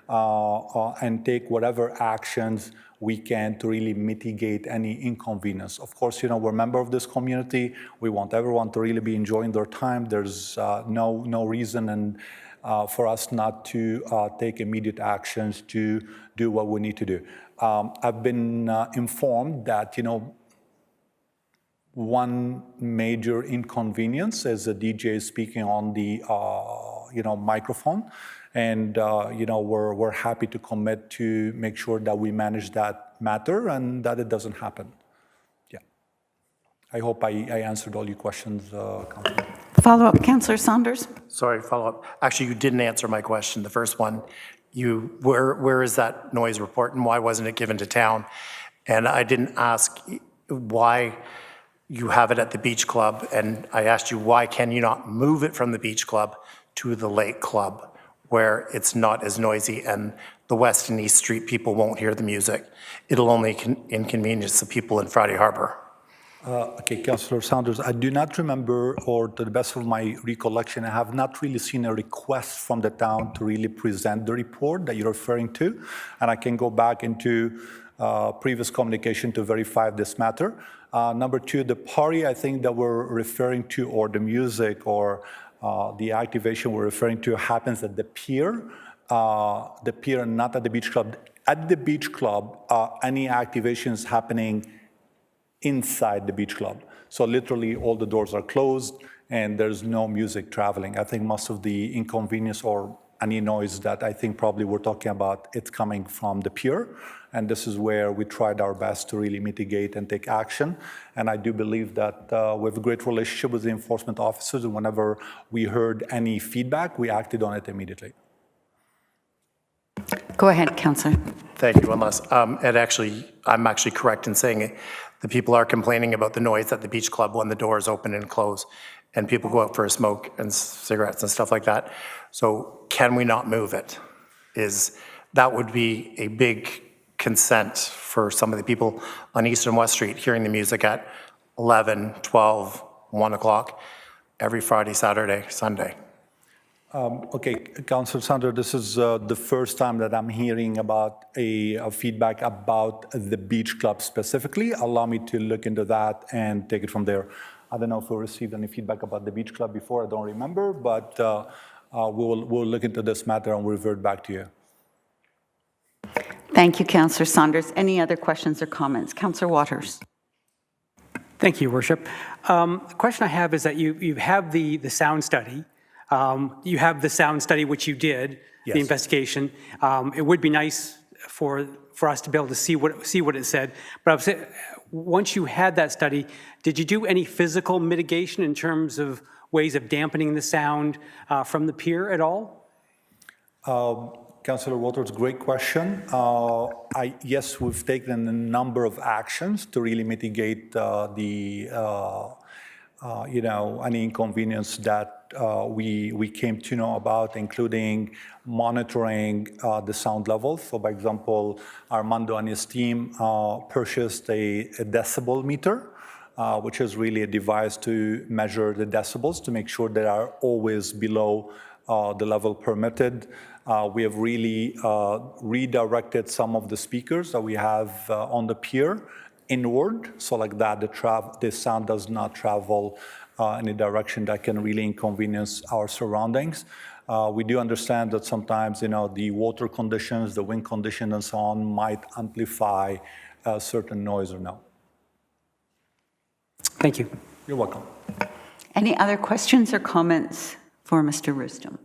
and take whatever actions we can to really mitigate any inconvenience. Of course, we're a member of this community. We want everyone to really be enjoying their time. There's no reason for us not to take immediate actions to do what we need to do. I've been informed that, one major inconvenience is the DJ speaking on the, microphone. And, we're happy to commit to make sure that we manage that matter and that it doesn't happen. Yeah. I hope I answered all your questions, Councilor. Follow-up, Councillor Saunders. Sorry, follow-up. Actually, you didn't answer my question. The first one, where is that noise report and why wasn't it given to town? And I didn't ask why you have it at the Beach Club, and I asked you why can you not move it from the Beach Club to the Lake Club, where it's not as noisy and the West and East Street people won't hear the music. It'll only inconvenience the people in Friday Harbor. Okay, Councillor Saunders, I do not remember, or to the best of my recollection, I have not really seen a request from the town to really present the report that you're referring to, and I can go back into previous communication to verify this matter. Number two, the party I think that we're referring to, or the music, or the activation we're referring to happens at the pier, not at the Beach Club. At the Beach Club, any activations happening inside the Beach Club. So literally all the doors are closed and there's no music traveling. I think most of the inconvenience or any noise that I think probably we're talking about, it's coming from the pier. And this is where we tried our best to really mitigate and take action. And I do believe that we have a great relationship with the enforcement officers, and whenever we heard any feedback, we acted on it immediately. Go ahead, Councillor. Thank you, unless, I'm actually correct in saying it. The people are complaining about the noise at the Beach Club when the doors open and close, and people go out for a smoke and cigarettes and stuff like that. So can we not move it? That would be a big consent for some of the people on East and West Street hearing the music at 11, 12, 1 o'clock every Friday, Saturday, Sunday. Okay, Councillor Sander, this is the first time that I'm hearing about a feedback about the Beach Club specifically. Allow me to look into that and take it from there. I don't know if we received any feedback about the Beach Club before, I don't remember, but we'll look into this matter and we'll revert back to you. Thank you, Councillor Saunders. Any other questions or comments? Councillor Waters. Thank you, Worship. The question I have is that you have the sound study. You have the sound study, which you did, yes. The investigation. It would be nice for us to be able to see what it said. But I would say, once you had that study, did you do any physical mitigation in terms of ways of dampening the sound from the pier at all? Councillor Waters, great question. Yes, we've taken a number of actions to really mitigate any inconvenience that we came to know about, including monitoring the sound levels. So, by example, Armando and his team purchased a decibel meter, which is really a device to measure the decibels to make sure they are always below the level permitted. We have really redirected some of the speakers that we have on the pier inward, so like that the sound does not travel in a direction that can really inconvenience our surroundings. We do understand that sometimes, the water conditions, the wind conditions and so on might amplify certain noise or no. Thank you. You're welcome. Any other questions or comments for Mr. Roostem?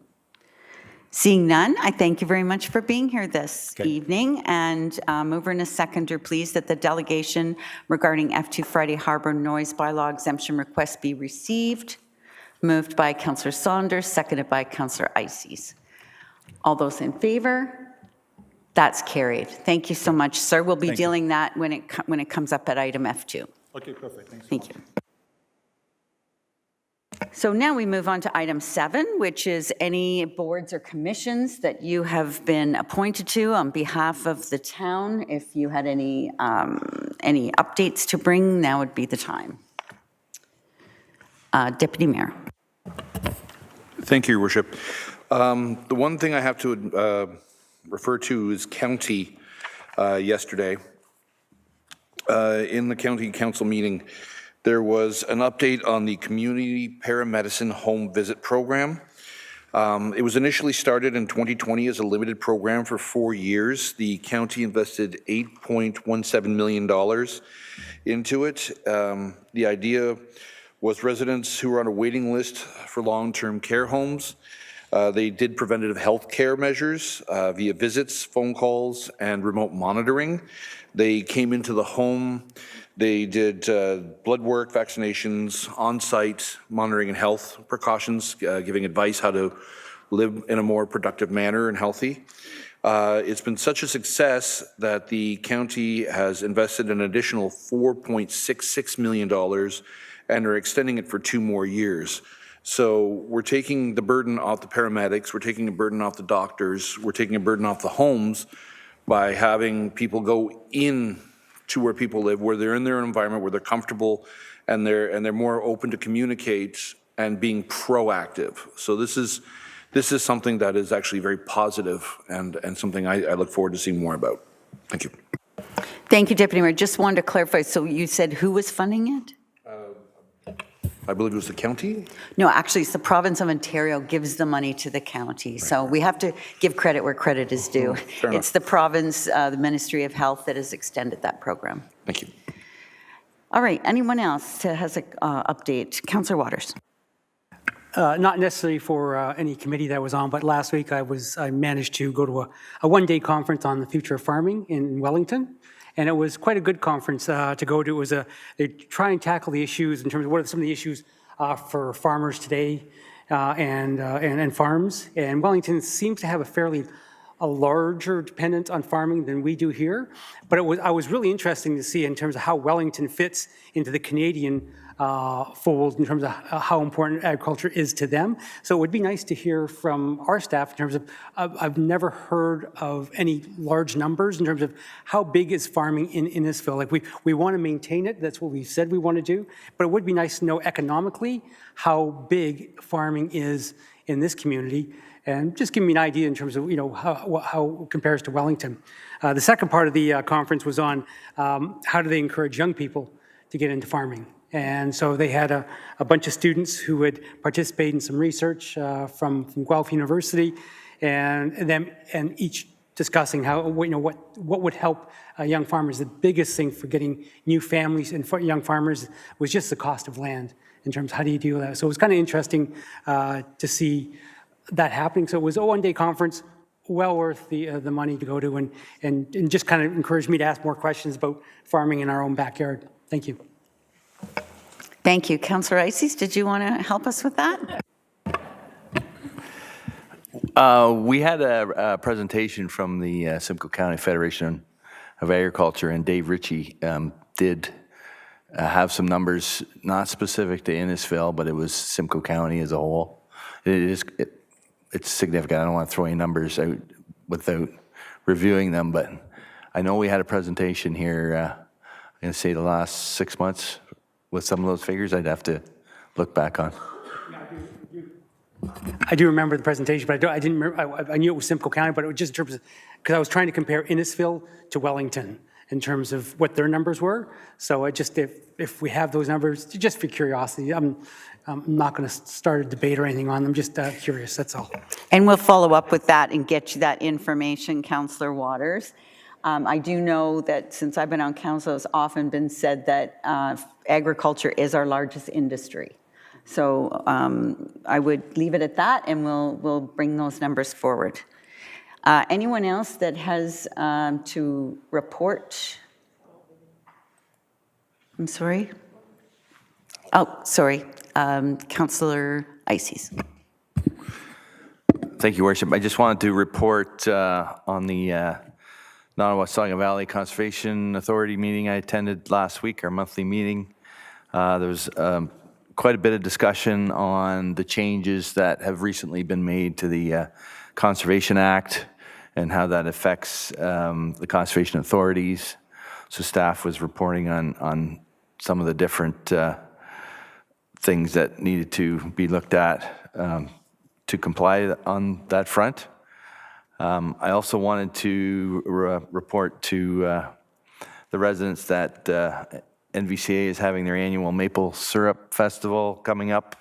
Seeing none, I thank you very much for being here this evening. And mover and a seconder, please, that the delegation regarding F2 Friday Harbor noise bylaw exemption request be received. Moved by Councillor Saunders, seconded by Councillor Ices. All those in favor? That's carried. Thank you so much, sir. We'll be dealing that when it comes up at item F2. Okay, perfect. Thanks. Thank you. So now we move on to item 7, which is any boards or commissions that you have been appointed to on behalf of the town. If you had any updates to bring, now would be the time. Deputy Mayor. Thank you, Your Worship. The one thing I have to refer to is county yesterday. In the county council meeting, there was an update on the community paramedicine home visit program. It was initially started in 2020 as a limited program for 4 years. The county invested $8.17 million into it. The idea was residents who were on a waiting list for long-term care homes. They did preventative health care measures via visits, phone calls, and remote monitoring. They came into the home. They did blood work, vaccinations, on-site monitoring and health precautions, giving advice how to live in a more productive manner and healthy. It's been such a success that the county has invested an additional $4.66 million and are extending it for 2 more years. So we're taking the burden off the paramedics, we're taking the burden off the doctors, we're taking a burden off the homes by having people go in to where people live, where they're in their environment, where they're comfortable, and they're more open to communicate and being proactive. So this is something that is actually very positive and something I look forward to seeing more about. Thank you. Thank you, Deputy Mayor. Just wanted to clarify, so you said who was funding it? I believe it was the county? No, actually, it's the province of Ontario gives the money to the county. So we have to give credit where credit is due. Fair enough. It's the province, the Ministry of Health that has extended that program. Thank you. All right, anyone else has an update? Councillor Waters. Not necessarily for any committee that I was on, but last week I managed to go to a one-day conference on the future of farming in Wellington. And it was quite a good conference to go to. It was they try and tackle the issues in terms of what are some of the issues for farmers today and farms. And Wellington seems to have a larger dependence on farming than we do here. But I was really interesting to see in terms of how Wellington fits into the Canadian fold in terms of how important agriculture is to them. So it would be nice to hear from our staff in terms of, I've never heard of any large numbers in terms of how big is farming in Innisfil. Like we want to maintain it, that's what we said we want to do, but it would be nice to know economically how big farming is in this community, and just give me an idea in terms of how it compares to Wellington. The second part of the conference was on how do they encourage young people to get into farming. And so they had a bunch of students who would participate in some research from Guelph University, and each discussing how what would help young farmers. The biggest thing for getting new families and for young farmers was just the cost of land in terms of how do you deal with that. So it was kind of interesting to see that happening. So it was a one-day conference, well worth the money to go to, and just kind of encouraged me to ask more questions about farming in our own backyard. Thank you. Thank you. Councillor Ices, did you want to help us with that? We had a presentation from the Simcoe County Federation of Agriculture, and Dave Ritchie did have some numbers, not specific to Innisfil, but it was Simcoe County as a whole. It's significant. I don't want to throw any numbers out without reviewing them, but I know we had a presentation here, I'm going to say the last 6 months, with some of those figures. I'd have to look back on. I do remember the presentation, but I didn't remember. I knew it was Simcoe County, but it was just in terms of, because I was trying to compare Innisfil to Wellington in terms of what their numbers were. So I just, if we have those numbers, just for curiosity, I'm not going to start a debate or anything on them, just curious, that's all. And we'll follow up with that and get you that information, Councillor Waters. I do know that since I've been on council, it's often been said that agriculture is our largest industry. So I would leave it at that, and we'll bring those numbers forward. Anyone else that has to report? I'm sorry? Oh, sorry. Councillor Ices. Thank you, Worship. I just wanted to report on the Nottawasaga Valley Conservation Authority meeting I attended last week, our monthly meeting. There was quite a bit of discussion on the changes that have recently been made to the Conservation Act and how that affects the conservation authorities. So staff was reporting on some of the different things that needed to be looked at to comply on that front. I also wanted to report to the residents that NVCA is having their annual Maple Syrup Festival coming up.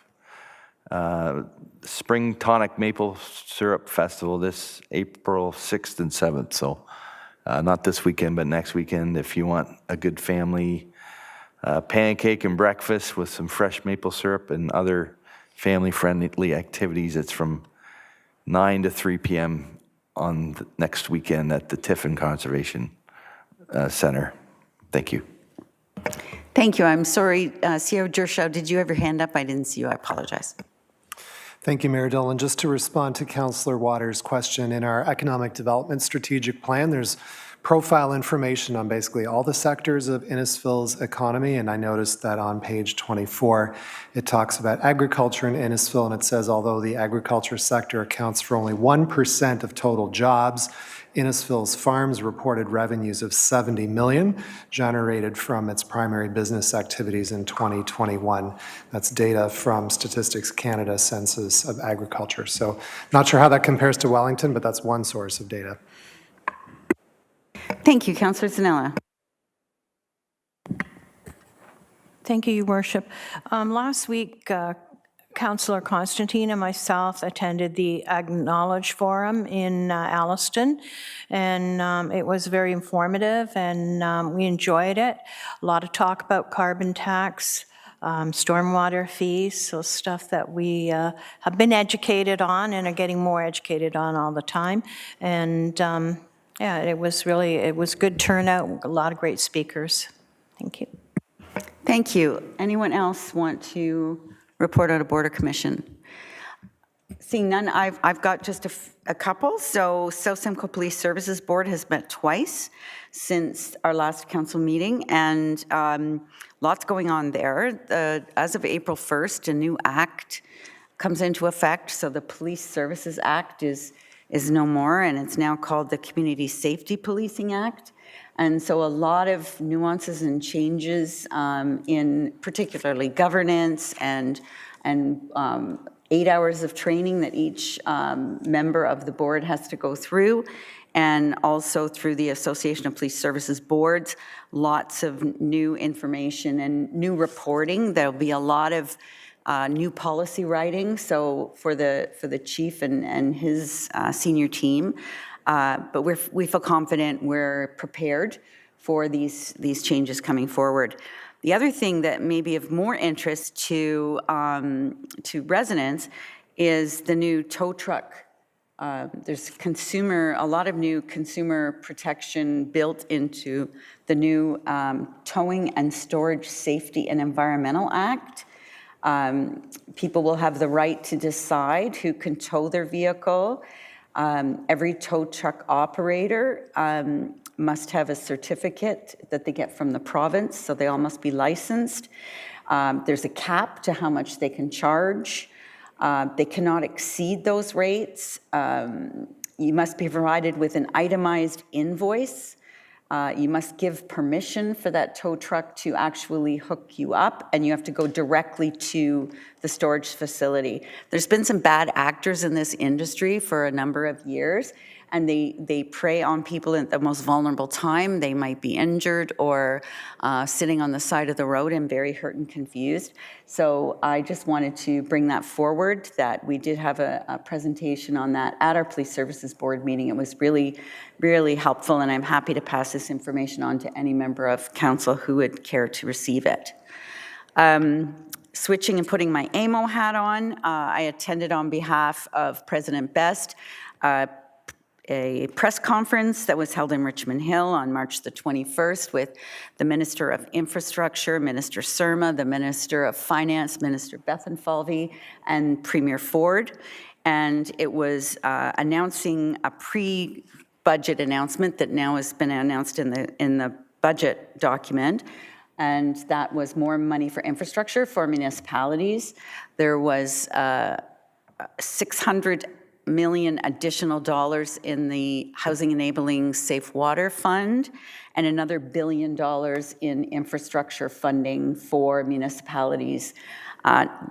Spring Tonic Maple Syrup Festival this April 6th and 7th. So not this weekend, but next weekend if you want a good family pancake and breakfast with some fresh maple syrup and other family-friendly activities. It's from 9 to 3 p.m. on the next weekend at the Tiffin Conservation Center. Thank you. Thank you. I'm sorry, Sierra Gershaw, did you have your hand up? I didn't see you. I apologize. Thank you, Mayor Dillon. Just to respond to Councillor Waters' question, in our Economic Development Strategic Plan, there's profile information on basically all the sectors of Innisfil's economy, and I noticed that on page 24, it talks about agriculture in Innisfil, and it says although the agriculture sector accounts for only 1% of total jobs, Innisfil's farms reported revenues of $70 million generated from its primary business activities in 2021. That's data from Statistics Canada Census of Agriculture. So not sure how that compares to Wellington, but that's one source of data. Thank you, Councillor Zanella. Thank you, Your Worship. Last week, Councillor Constantine and myself attended the Acknowledge Forum in Alliston, and it was very informative, and we enjoyed it. A lot of talk about carbon tax, stormwater fees, so stuff that we have been educated on and are getting more educated on all the time. And yeah, it was good turnout, a lot of great speakers. Thank you. Thank you. Anyone else want to report on a Border Commission? Seeing none, I've got just a couple. So South Simcoe Police Services Board has met twice since our last council meeting, and lots going on there. As of April 1st, a new act comes into effect. So the Police Services Act is no more, and it's now called the Community Safety Policing Act. And so a lot of nuances and changes in particularly governance and 8 hours of training that each member of the board has to go through, and also through the Association of Police Services Boards, lots of new information and new reporting. There'll be a lot of new policy writing, so for the chief and his senior team. But we feel confident we're prepared for these changes coming forward. The other thing that may be of more interest to residents is the new tow truck. There's a lot of new consumer protection built into the new Towing and Storage Safety and Environmental Act. People will have the right to decide who can tow their vehicle. Every tow truck operator must have a certificate that they get from the province, so they all must be licensed. There's a cap to how much they can charge. They cannot exceed those rates. You must be provided with an itemized invoice. You must give permission for that tow truck to actually hook you up, and you have to go directly to the storage facility. There's been some bad actors in this industry for a number of years, and they prey on people at the most vulnerable time. They might be injured or sitting on the side of the road and very hurt and confused. So I just wanted to bring that forward, that we did have a presentation on that at our Police Services Board meeting. It was really, really helpful, and I'm happy to pass this information on to any member of council who would care to receive it. Switching and putting my AMO hat on, I attended on behalf of President Best a press conference that was held in Richmond Hill on March the 21st with the Minister of Infrastructure, Minister Surma, the Minister of Finance, Minister Bethenfalvey, and Premier Ford. And it was announcing a pre-budget announcement that now has been announced in the budget document. And that was more money for infrastructure for municipalities. There was $600 million additional dollars in the Housing Enabling Safe Water Fund and another $1 billion in infrastructure funding for municipalities.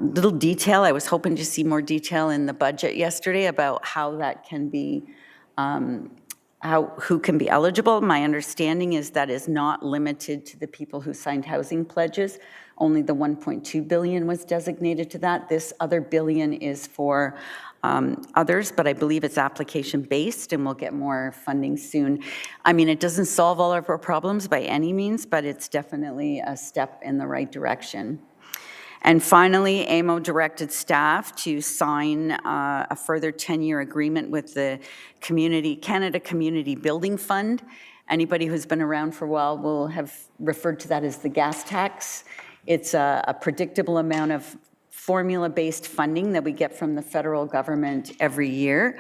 Little detail, I was hoping to see more detail in the budget yesterday about how that can be, who can be eligible. My understanding is that is not limited to the people who signed housing pledges. Only the $1.2 billion was designated to that. This other $1 billion is for others, but I believe it's application-based, and we'll get more funding soon. I mean, it doesn't solve all of our problems by any means, but it's definitely a step in the right direction. And finally, AMO directed staff to sign a further 10-year agreement with the Canada Community Building Fund. Anybody who's been around for a while will have referred to that as the gas tax. It's a predictable amount of formula-based funding that we get from the federal government every year.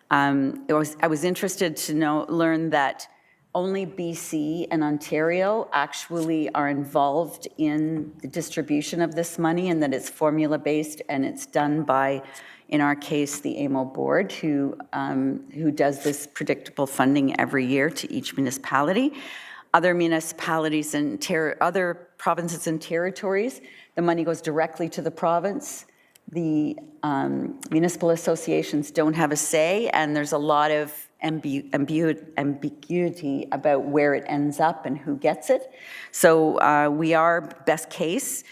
I was interested to learn that only BC and Ontario actually are involved in the distribution of this money, and that it's formula-based and it's done by, in our case, the AMO board, who does this predictable funding every year to each municipality. Other municipalities and other provinces and territories, the money goes directly to the province. The municipal associations don't have a say, and there's a lot of ambiguity about where it ends up and who gets it. So we are best case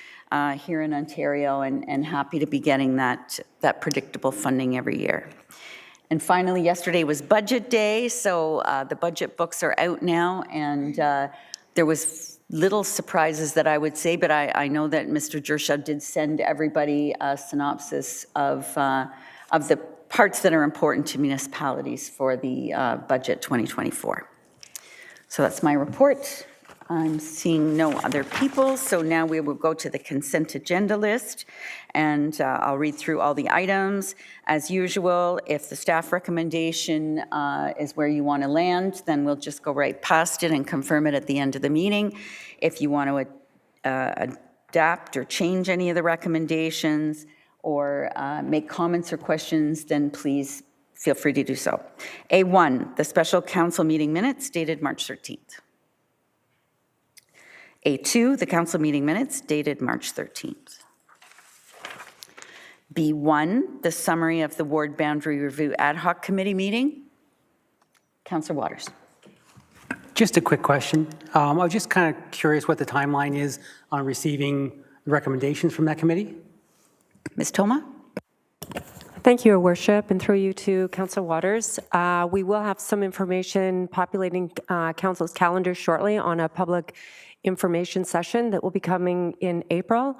here in Ontario, and happy to be getting that predictable funding every year. And finally, yesterday was budget day, so the budget books are out now, and there was little surprises that I would say, but I know that Mr. Jershaw did send everybody a synopsis of the parts that are important to municipalities for the budget 2024. So that's my report. I'm seeing no other people, so now we will go to the consent agenda list, and I'll read through all the items. As usual, if the staff recommendation is where you want to land, then we'll just go right past it and confirm it at the end of the meeting. If you want to adapt or change any of the recommendations or make comments or questions, then please feel free to do so. A1, the special council meeting minutes dated March 13th. A2, the council meeting minutes dated March 13th. B1, the summary of the Ward Boundary Review Ad Hoc Committee meeting. Councillor Waters. Just a quick question. I was just kind of curious what the timeline is on receiving recommendations from that committee. Ms. Toma. Thank you, Your Worship, and through you to Councillor Waters. We will have some information populating Council's calendar shortly on a public information session that will be coming in April,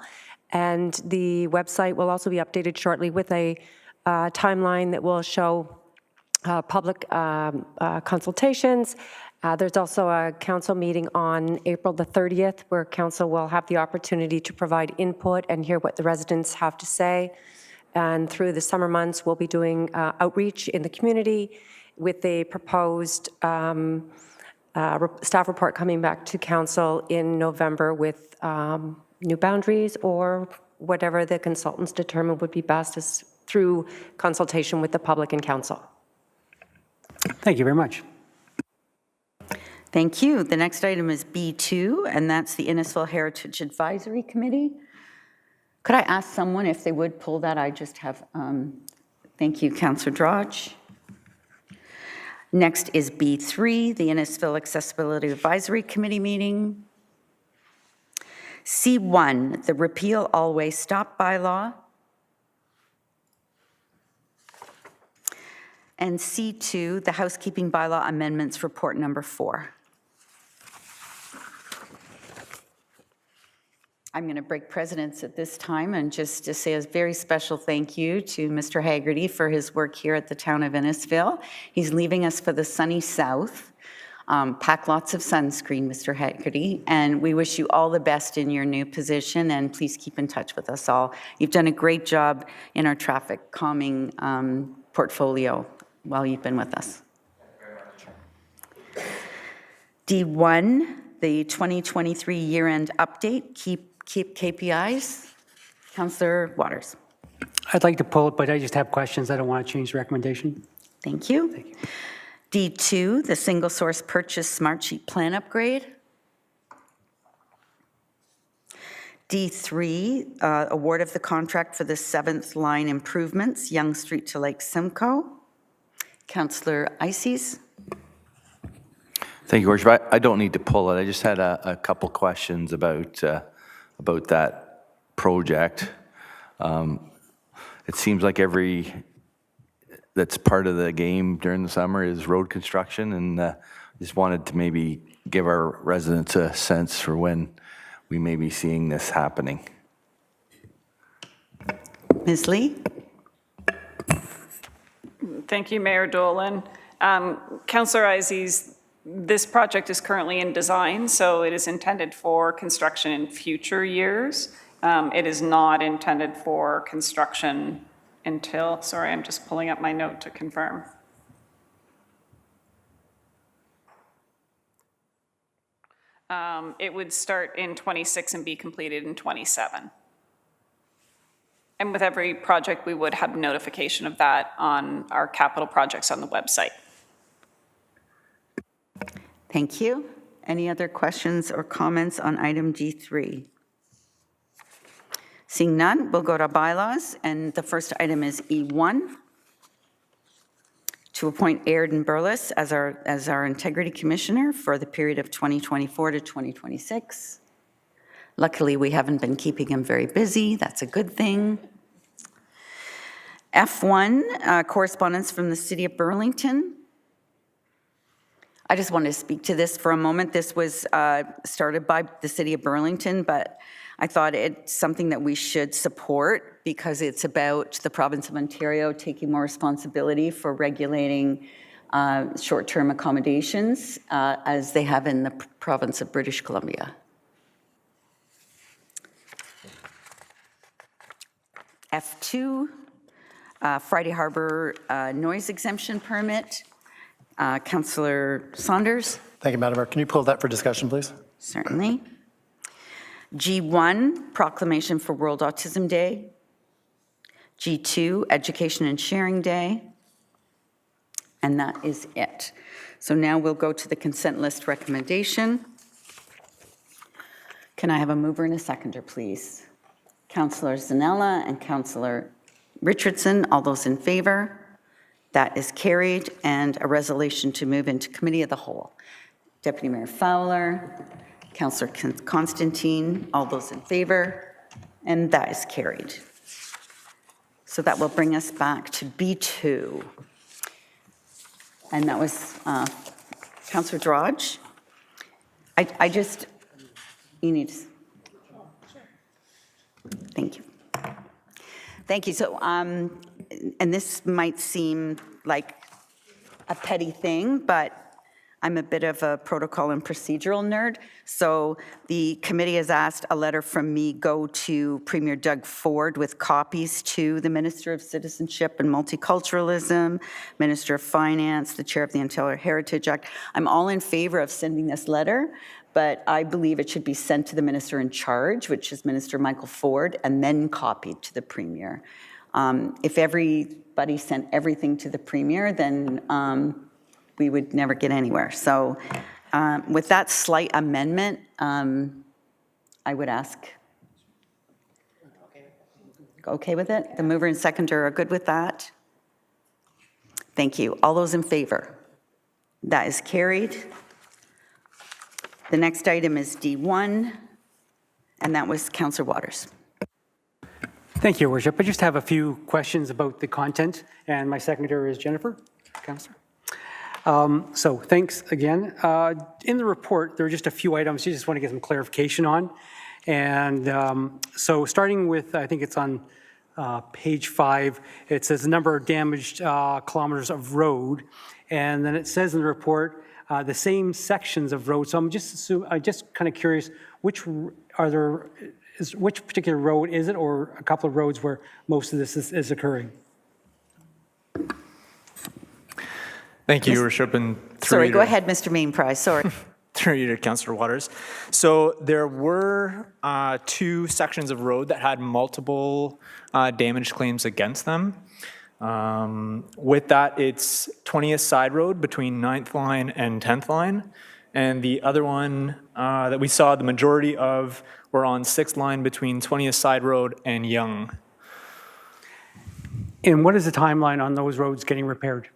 and the website will also be updated shortly with a timeline that will show public consultations. There's also a council meeting on April the 30th where council will have the opportunity to provide input and hear what the residents have to say. And through the summer months, we'll be doing outreach in the community with a proposed staff report coming back to council in November with new boundaries or whatever the consultants determine would be best as through consultation with the public and council. Thank you very much. Thank you. The next item is B2, and that's the Innisfil Heritage Advisory Committee. Could I ask someone if they would pull that? I just have, thank you, Councillor Drodge. Next is B3, the Innisfil Accessibility Advisory Committee meeting. C1, the Repeal Always Stop bylaw. And C2, the Housekeeping Bylaw Amendments Report number 4. I'm going to break precedence at this time and just to say a very special thank you to Mr. Haggerty for his work here at the town of Innisfil. He's leaving us for the sunny south. Pack lots of sunscreen, Mr. Haggerty, and we wish you all the best in your new position, and please keep in touch with us all. You've done a great job in our traffic calming portfolio while you've been with us. D1, the 2023 year-end update, keep KPIs. Councillor Waters. I'd like to pull it, but I just have questions. I don't want to change the recommendation. Thank you. Thank you. D2, the single source purchase smart sheet plan upgrade. D3, award of the contract for the 7th line improvements, Yonge Street to Lake Simcoe. Councillor Ices. Thank you, Worship. I don't need to pull it. I just had a couple questions about that project. It seems like that's part of the game during the summer is road construction, and just wanted to maybe give our residents a sense for when we may be seeing this happening. Ms. Lee? Thank you, Mayor Dolan. Councillor Ises, this project is currently in design, so it is intended for construction in future years. It is not intended for construction until, sorry, I'm just pulling up my note to confirm. It would start in 26 and be completed in 27. And with every project, we would have notification of that on our capital projects on the website. Thank you. Any other questions or comments on item D3? Seeing none, we'll go to bylaws, and the first item is E1, to appoint Airden Burles as our Integrity Commissioner for the period of 2024 to 2026. Luckily, we haven't been keeping him very busy. That's a good thing. F1, correspondence from the City of Burlington. I just wanted to speak to this for a moment. This was started by the City of Burlington, but I thought it's something that we should support because it's about the province of Ontario taking more responsibility for regulating short-term accommodations as they have in the province of British Columbia. F2, Friday Harbour noise exemption permit. Councillor Saunders. Thank you, Madam Mayor. Can you pull that for discussion, please? Certainly. G1, proclamation for World Autism Day. G2, Education and Sharing Day. And that is it. So now we'll go to the consent list recommendation. Can I have a mover and a seconder, please? Councillor Zanella and Councillor Richardson, all those in favor? That is carried, and a resolution to move into Committee of the Whole. Deputy Mayor Fowler, Councillor Constantine, all those in favor, and that is carried. So that will bring us back to B2. And that was Councillor Drodge. I just, you need to, thank you. Thank you. So, and this might seem like a petty thing, but I'm a bit of a protocol and procedural nerd. So the committee has asked a letter from me go to Premier Doug Ford with copies to the Minister of Citizenship and Multiculturalism, Minister of Finance, the Chair of the Ontario Heritage Act. I'm all in favor of sending this letter, but I believe it should be sent to the minister in charge, which is Minister Michael Ford, and then copied to the Premier. If everybody sent everything to the Premier, then we would never get anywhere. So with that slight amendment, I would ask, okay with it? The mover and seconder are good with that? Thank you. All those in favor? That is carried. The next item is D1, and that was Councillor Waters. Thank you, Your Worship. I just have a few questions about the content, and my secretary is Jennifer, Councillor. So thanks again. In the report, there are just a few items you just want to get some clarification on. And so starting with, I think it's on page 5, it says the number of damaged kilometers of road. And then it says in the report, the same sections of road. So I'm just kind of curious, which particular road is it, or a couple of roads where most of this is occurring? Thank you, Your Worship. And Sorry, go ahead, Mr. Mainprice, sorry. Through you to Councillor Waters. So there were 2 sections of road that had multiple damage claims against them. With that, it's 20th Side Road between 9th Line and 10th Line. And the other one that we saw the majority of were on 6th Line between 20th Side Road and Yonge. And what is the timeline on those roads getting repaired?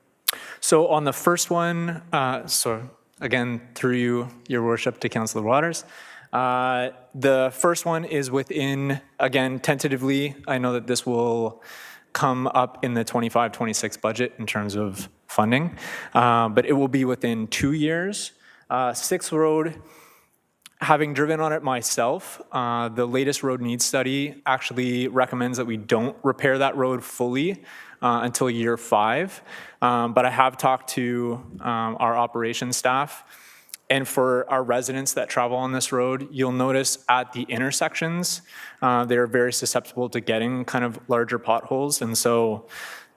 So on the first one, so again, through you, Your Worship, to Councillor Waters, the first one is within, again, tentatively, I know that this will come up in the 25-26 budget in terms of funding, but it will be within 2 years. 6th Road, having driven on it myself, the latest road needs study actually recommends that we don't repair that road fully until year 5. But I have talked to our operations staff, and for our residents that travel on this road, you'll notice at the intersections, they're very susceptible to getting kind of larger potholes. And so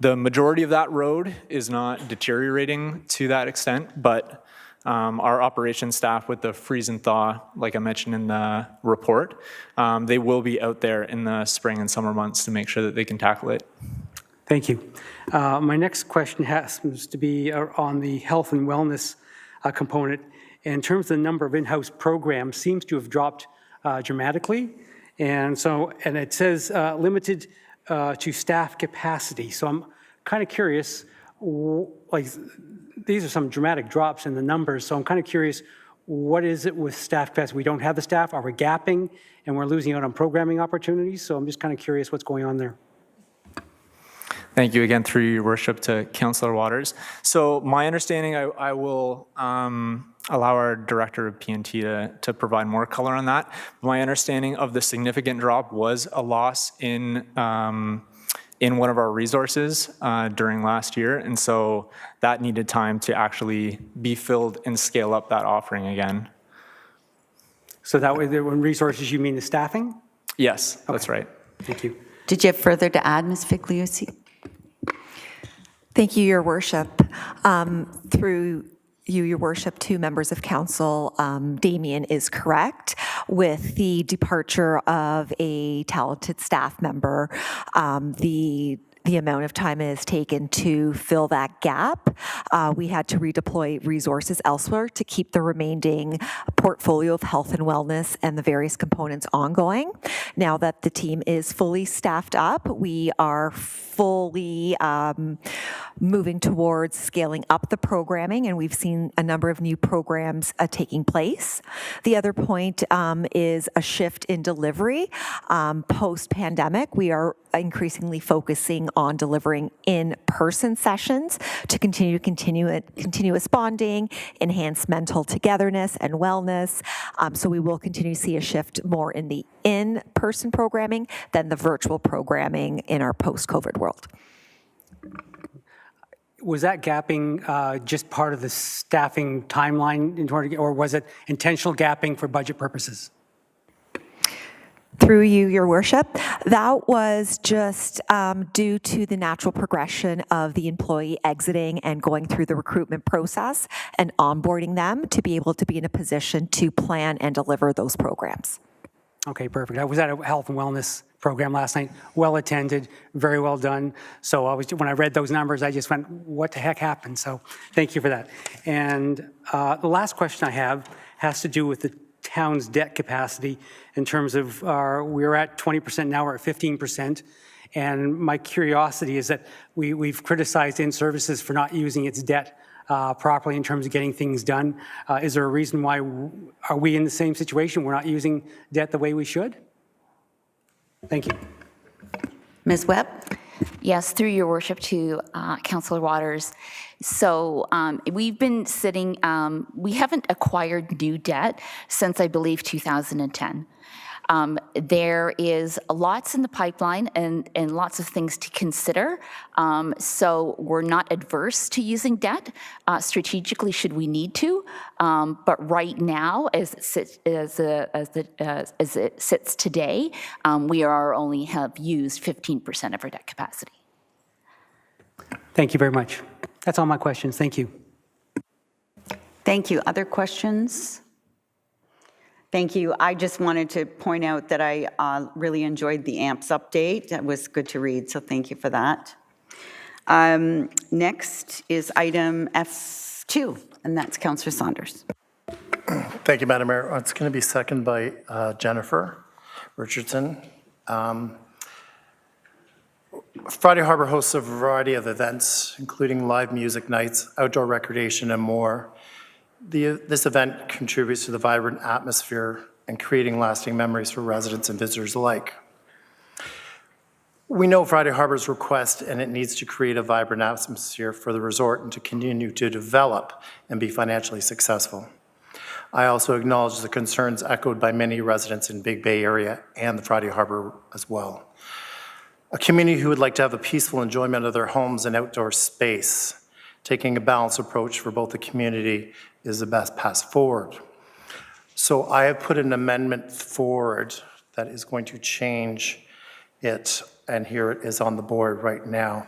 the majority of that road is not deteriorating to that extent, but our operations staff with the freeze and thaw, like I mentioned in the report, they will be out there in the spring and summer months to make sure that they can tackle it. Thank you. My next question has to be on the health and wellness component. In terms of the number of in-house programs, seems to have dropped dramatically, and it says limited to staff capacity. So I'm kind of curious, like these are some dramatic drops in the numbers. So I'm kind of curious, what is it with staff capacity? We don't have the staff. Are we gapping, and we're losing out on programming opportunities? So I'm just kind of curious what's going on there. Thank you again, through your worship, to Councillor Waters. So my understanding, I will allow our director of P&T to provide more color on that. My understanding of the significant drop was a loss in one of our resources during last year, and so that needed time to actually be filled and scale up that offering again. So that way, when resources, you mean the staffing? Yes, that's right. Thank you. Did you have further to add, Ms. Figliuzzi? Thank you, Your Worship. Through you, Your Worship, 2 members of council, Damien is correct. With the departure of a talented staff member, the amount of time it has taken to fill that gap, we had to redeploy resources elsewhere to keep the remaining portfolio of health and wellness and the various components ongoing. Now that the team is fully staffed up, we are fully moving towards scaling up the programming, and we've seen a number of new programs taking place. The other point is a shift in delivery. Post-pandemic, we are increasingly focusing on delivering in-person sessions to continue continuous bonding, enhance mental togetherness and wellness. So we will continue to see a shift more in the in-person programming than the virtual programming in our post-COVID world. Was that gapping just part of the staffing timeline in order to, or was it intentional gapping for budget purposes? Through you, Your Worship, that was just due to the natural progression of the employee exiting and going through the recruitment process and onboarding them to be able to be in a position to plan and deliver those programs. Okay, perfect. I was at a health and wellness program last night, well attended, very well done. So when I read those numbers, I just went, what the heck happened? So thank you for that. And the last question I have has to do with the town's debt capacity in terms of we're at 20%, now we're at 15%. And my curiosity is that we've criticized In-Services for not using its debt properly in terms of getting things done. Is there a reason why, are we in the same situation? We're not using debt the way we should? Thank you. Ms. Webb? Yes, through your worship, to Councillor Waters. So we've been sitting, we haven't acquired new debt since, I believe, 2010. There is lots in the pipeline and lots of things to consider. So we're not adverse to using debt strategically should we need to. But right now, as it sits today, we only have used 15% of our debt capacity. Thank you very much. That's all my questions. Thank you. Thank you. Other questions? Thank you. I just wanted to point out that I really enjoyed the AMPS update. That was good to read, so thank you for that. Next is item F2, and that's Councillor Saunders. Thank you, Madam Mayor. It's going to be seconded by Jennifer Richardson. Friday Harbor hosts a variety of events, including live music nights, outdoor recreation, and more. This event contributes to the vibrant atmosphere and creating lasting memories for residents and visitors alike. We know Friday Harbor's request, and it needs to create a vibrant atmosphere for the resort and to continue to develop and be financially successful. I also acknowledge the concerns echoed by many residents in Big Bay area and the Friday Harbor as well. A community who would like to have a peaceful enjoyment of their homes and outdoor space. Taking a balanced approach for both the community is the best path forward. So I have put an amendment forward that is going to change it, and here it is on the board right now.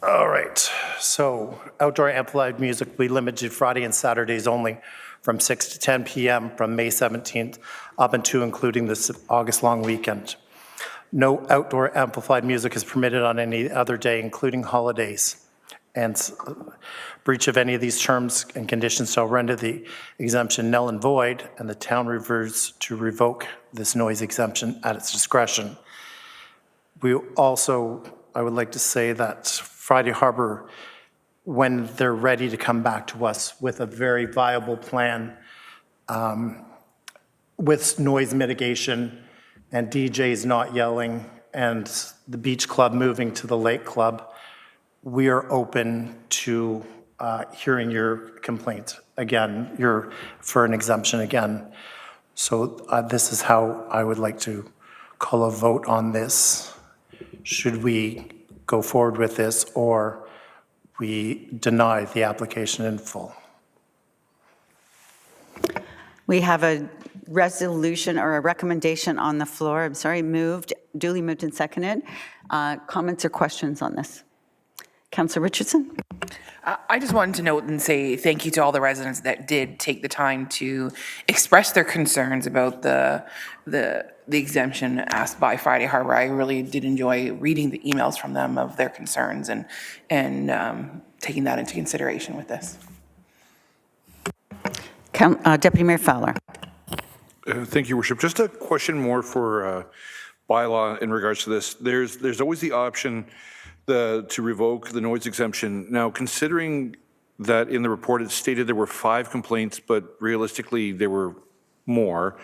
All right, so outdoor amplified music will be limited Friday and Saturdays only from 6 to 10 p.m. from May 17th up into including this August long weekend. No outdoor amplified music is permitted on any other day, including holidays. And breach of any of these terms and conditions shall render the exemption null and void, and the town reverts to revoke this noise exemption at its discretion. We also, I would like to say that Friday Harbor, when they're ready to come back to us with a very viable plan with noise mitigation and DJs not yelling and the beach club moving to the lake club, we are open to hearing your complaint again, for an exemption again. So this is how I would like to call a vote on this. Should we go forward with this, or we deny the application in full? We have a resolution or a recommendation on the floor. I'm sorry, duly moved and seconded. Comments or questions on this? Councillor Richardson? I just wanted to note and say thank you to all the residents that did take the time to express their concerns about the exemption asked by Friday Harbor. I really did enjoy reading the emails from them of their concerns and taking that into consideration with this. Deputy Mayor Fowler. Thank you, Worship. Just a question more for bylaw in regards to this. There's always the option to revoke the noise exemption. Now, considering that in the report it stated there were 5 complaints, but realistically there were more,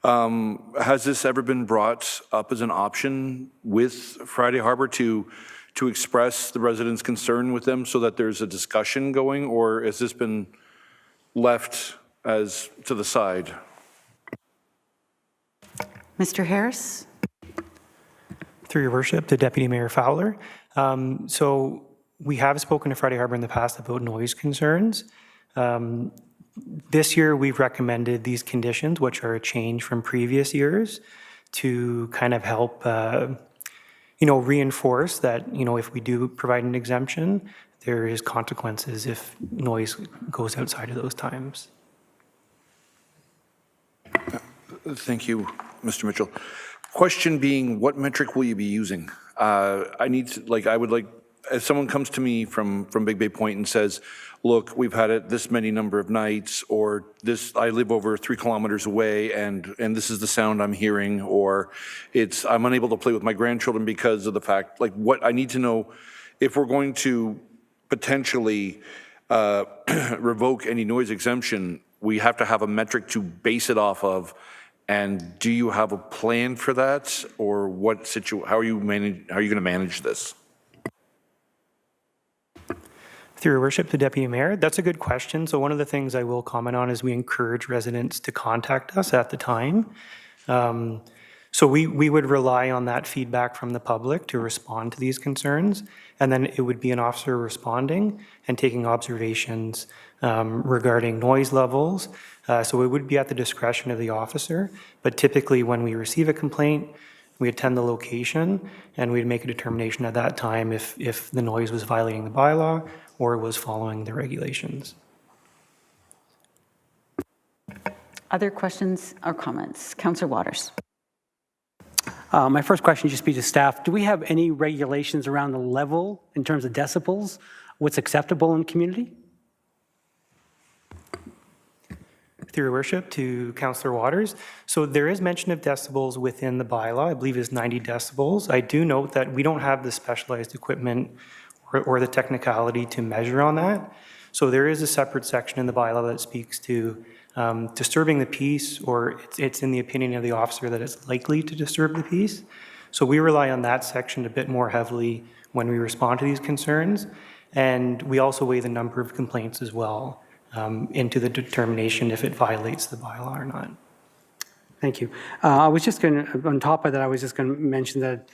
has this ever been brought up as an option with Friday Harbor to express the residents' concern with them so that there's a discussion going, or has this been left as to the side? Mr. Harris? Through your worship, to Deputy Mayor Fowler. So we have spoken to Friday Harbor in the past about noise concerns. This year we've recommended these conditions, which are a change from previous years, to kind of help reinforce that, if we do provide an exemption, there is consequences if noise goes outside of those times. Thank you, Mr. Mitchell. Question being, what metric will you be using? I would like, if someone comes to me from Big Bay Point and says, look, we've had it this many number of nights, or this, I live over 3 kilometers away and this is the sound I'm hearing, or I'm unable to play with my grandchildren because of the fact, what I need to know, if we're going to potentially revoke any noise exemption, we have to have a metric to base it off of. And do you have a plan for that, or how are you going to manage this? Through your worship, the Deputy Mayor, that's a good question. So one of the things I will comment on is we encourage residents to contact us at the time. So we would rely on that feedback from the public to respond to these concerns, and then it would be an officer responding and taking observations regarding noise levels. So it would be at the discretion of the officer, but typically when we receive a complaint, we attend the location and we'd make a determination at that time if the noise was violating the bylaw or was following the regulations. Other questions or comments? Councillor Waters. My first question would just be to staff. Do we have any regulations around the level in terms of decibels? What's acceptable in the community? Through your worship, to Councillor Waters. So there is mention of decibels within the bylaw. I believe it's 90 decibels. I do note that we don't have the specialized equipment or the technicality to measure on that. So there is a separate section in the bylaw that speaks to disturbing the peace, or it's in the opinion of the officer that it's likely to disturb the peace. So we rely on that section a bit more heavily when we respond to these concerns. And we also weigh the number of complaints as well into the determination if it violates the bylaw or not. Thank you. I was just going to, on top of that, I was just going to mention that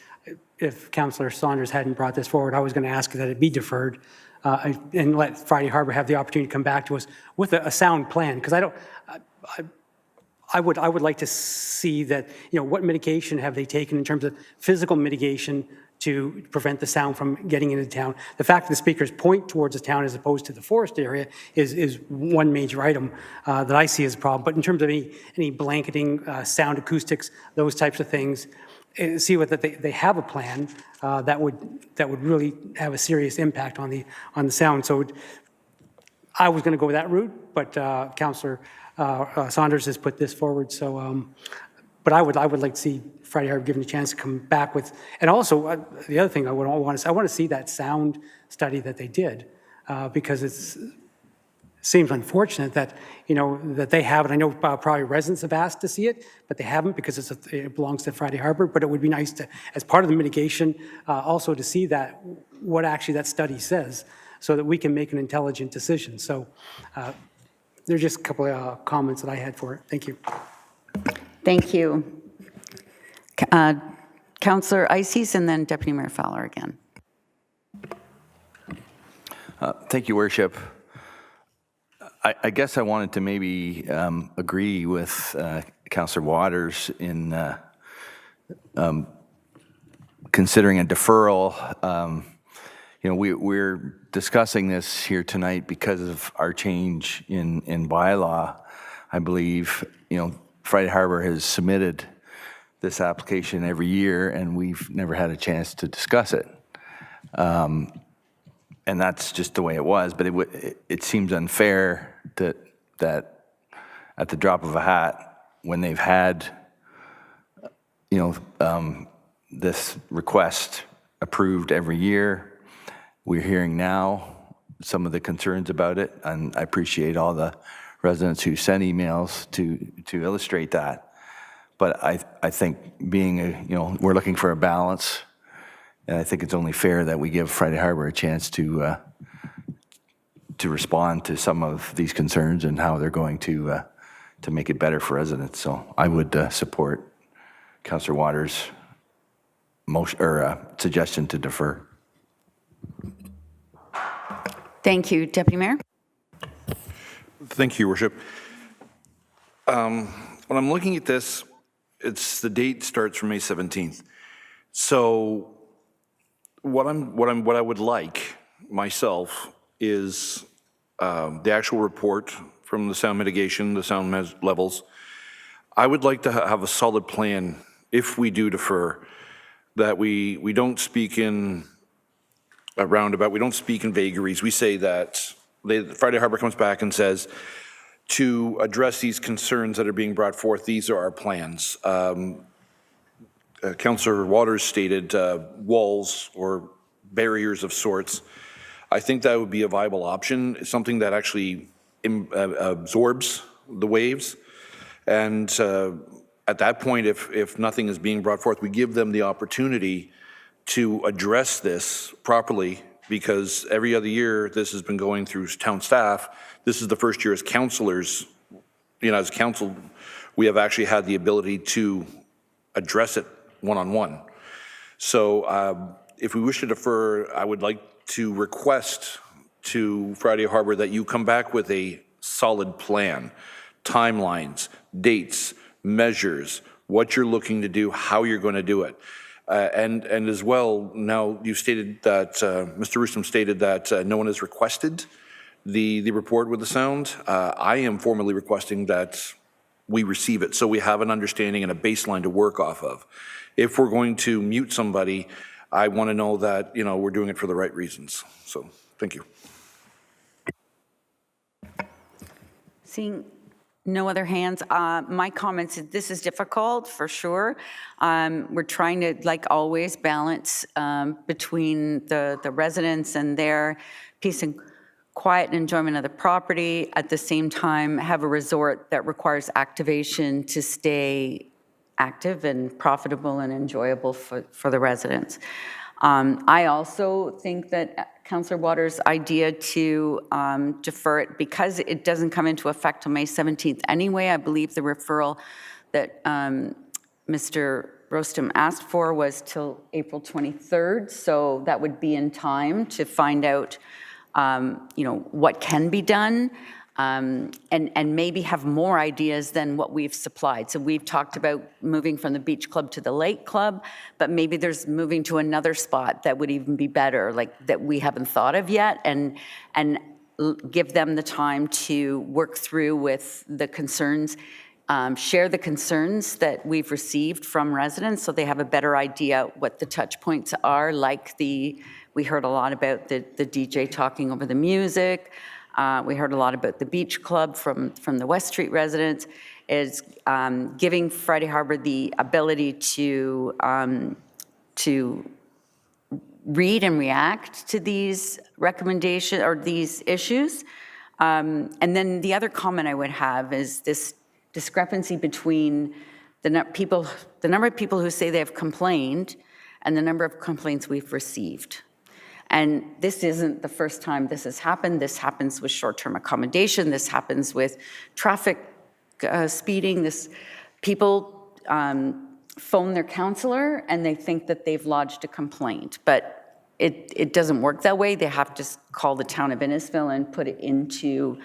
if Councillor Saunders hadn't brought this forward, I was going to ask that it be deferred and let Friday Harbor have the opportunity to come back to us with a sound plan, because I would like to see that, what mitigation have they taken in terms of physical mitigation to prevent the sound from getting into town. The fact that the speakers point towards the town as opposed to the forest area is one major item that I see as a problem. But in terms of any blanketing, sound acoustics, those types of things, see what that they have a plan that would really have a serious impact on the sound. So I was going to go that route, but Councillor Saunders has put this forward. So, but I would like to see Friday Harbor given a chance to come back with, and also the other thing I want to see that sound study that they did, because it seems unfortunate that that they have it. I know probably residents have asked to see it, but they haven't because it belongs to Friday Harbor. But it would be nice to, as part of the mitigation, also to see what actually that study says, so that we can make an intelligent decision. So there's just a couple of comments that I had for it. Thank you. Thank you. Councillor Ices and then Deputy Mayor Fowler again. Thank you, Worship. I guess I wanted to maybe agree with Councillor Waters in considering a deferral. We're discussing this here tonight because of our change in bylaw. I believe, Friday Harbor has submitted this application every year, and we've never had a chance to discuss it. And that's just the way it was, but it seems unfair that at the drop of a hat, when they've had, this request approved every year, we're hearing now some of the concerns about it, and I appreciate all the residents who sent emails to illustrate that. But I think we're looking for a balance, and I think it's only fair that we give Friday Harbor a chance to respond to some of these concerns and how they're going to make it better for residents. So I would support Councillor Waters' motion or suggestion to defer. Thank you, Deputy Mayor. Thank you, Worship. When I'm looking at this, the date starts from May 17th. So what I would like myself is the actual report from the sound mitigation, the sound levels. I would like to have a solid plan if we do defer, that we don't speak in a roundabout, we don't speak in vagaries. We say that Friday Harbor comes back and says, to address these concerns that are being brought forth, these are our plans. Councillor Waters stated walls or barriers of sorts. I think that would be a viable option, something that actually absorbs the waves. And at that point, if nothing is being brought forth, we give them the opportunity to address this properly because every other year this has been going through town staff. This is the first year as councilors, as council, we have actually had the ability to address it one-on-one. So if we wish to defer, I would like to request to Friday Harbor that you come back with a solid plan, timelines, dates, measures, what you're looking to do, how you're going to do it. And as well, now you stated that, Mr. Rustom stated that no one has requested the report with the sound. I am formally requesting that we receive it so we have an understanding and a baseline to work off of. If we're going to mute somebody, I want to know that, we're doing it for the right reasons. So, thank you. Seeing no other hands, my comments, this is difficult for sure. We're trying to, like always, balance between the residents and their peace and quiet and enjoyment of the property, at the same time have a resort that requires activation to stay active and profitable and enjoyable for the residents. I also think that Councillor Waters' idea to defer it, because it doesn't come into effect till May 17th anyway. I believe the referral that Mr. Rustom asked for was till April 23rd, so that would be in time to find out what can be done, and maybe have more ideas than what we've supplied. So we've talked about moving from the beach club to the lake club, but maybe there's moving to another spot that would even be better, like that we haven't thought of yet, and give them the time to work through with the concerns, share the concerns that we've received from residents so they have a better idea what the touch points are, like we heard a lot about the DJ talking over the music. We heard a lot about the beach club from the West Street residents, is giving Friday Harbor the ability to read and react to these recommendations or these issues. And then the other comment I would have is this discrepancy between the number of people who say they have complained and the number of complaints we've received. And this isn't the first time this has happened. This happens with short-term accommodation. This happens with traffic speeding. People phone their counselor and they think that they've lodged a complaint, but it doesn't work that way. They have to call the town of Innisfil and put it into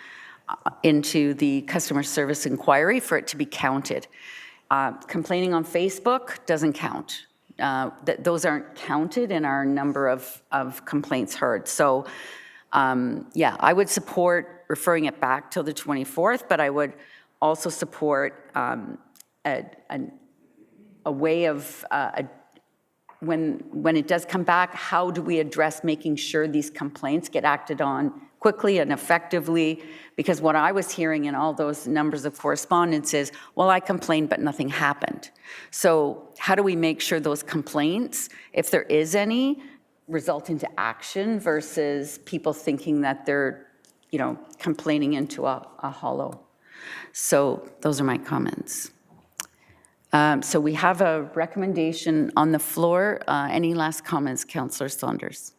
the customer service inquiry for it to be counted. Complaining on Facebook doesn't count. Those aren't counted in our number of complaints heard. So, I would support referring it back till the 24th, but I would also support a way of, when it does come back, how do we address making sure these complaints get acted on quickly and effectively? Because what I was hearing in all those numbers of correspondence is, well, I complained, but nothing happened. So how do we make sure those complaints, if there is any, result into action versus people thinking that they're, complaining into a hollow? So those are my comments. So we have a recommendation on the floor. Any last comments, Councillor Saunders?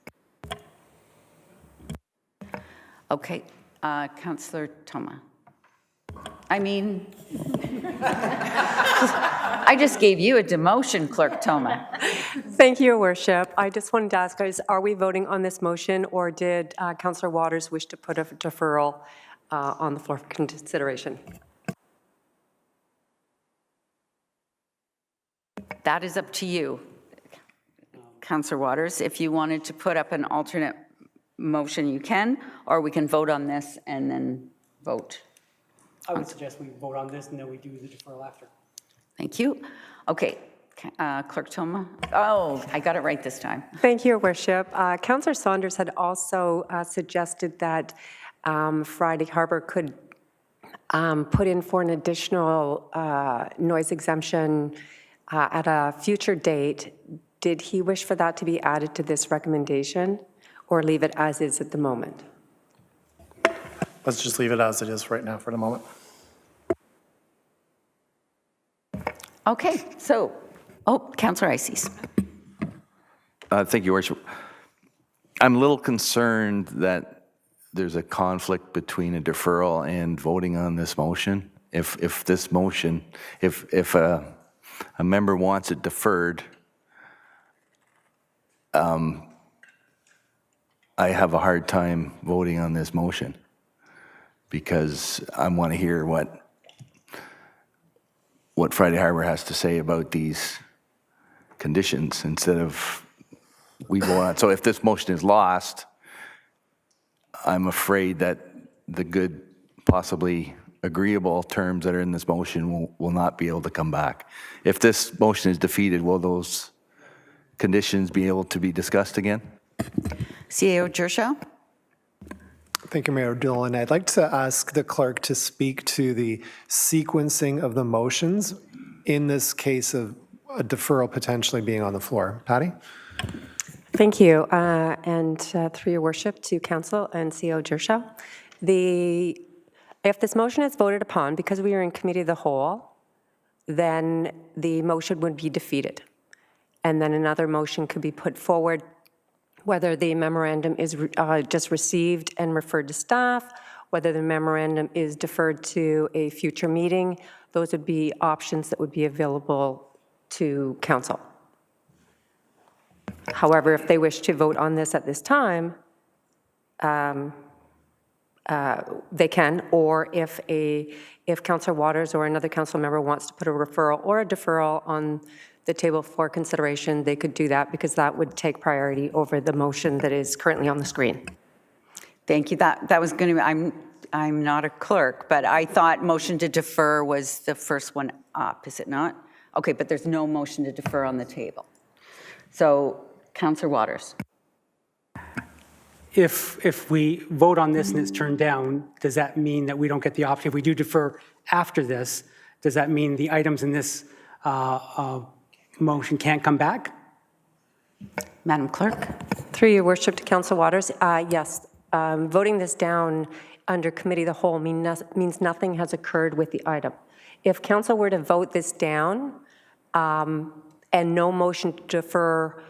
Okay, Councillor Toma. I just gave you a demotion, Clerk Toma. Thank you, Your Worship. I just wanted to ask, are we voting on this motion, or did Councillor Waters wish to put a deferral on the floor for consideration? That is up to you, Councillor Waters. If you wanted to put up an alternate motion, you can, or we can vote on this and then vote. I would suggest we vote on this and then we do the deferral after. Thank you. Okay, Clerk Toma. Oh, I got it right this time. Thank you, Your Worship. Councillor Saunders had also suggested that Friday Harbor could put in for an additional noise exemption at a future date. Did he wish for that to be added to this recommendation, or leave it as is at the moment? Let's just leave it as it is right now for the moment. Okay, so, Councillor Ices. Thank you, Your Worship. I'm a little concerned that there's a conflict between a deferral and voting on this motion. If this motion, if a member wants it deferred, I have a hard time voting on this motion because I want to hear what Friday Harbor has to say about these conditions instead of we vote on. So if this motion is lost, I'm afraid that the good, possibly agreeable terms that are in this motion will not be able to come back. If this motion is defeated, will those conditions be able to be discussed again? CAO Gershow? Thank you, Mayor Dolan. I'd like to ask the clerk to speak to the sequencing of the motions in this case of a deferral potentially being on the floor. Patty? Thank you. Through your worship to Council and CEO Gershow, if this motion is voted upon, because we are in committee of the whole, then the motion would be defeated. And then another motion could be put forward, whether the memorandum is just received and referred to staff, whether the memorandum is deferred to a future meeting. Those would be options that would be available to Council. However, if they wish to vote on this at this time, they can, or if Councillor Waters or another council member wants to put a referral or a deferral on the table for consideration, they could do that because that would take priority over the motion that is currently on the screen. Thank you. That was going to be, I'm not a clerk, but I thought motion to defer was the first one up, is it not? Okay, but there's no motion to defer on the table. So, Councillor Waters. If we vote on this and it's turned down, does that mean that we don't get the option? If we do defer after this, does that mean the items in this motion can't come back? Madam Clerk. Through your worship to Councillor Waters, yes. Voting this down under committee of the whole means nothing has occurred with the item. If Council were to vote this down and no motion to defer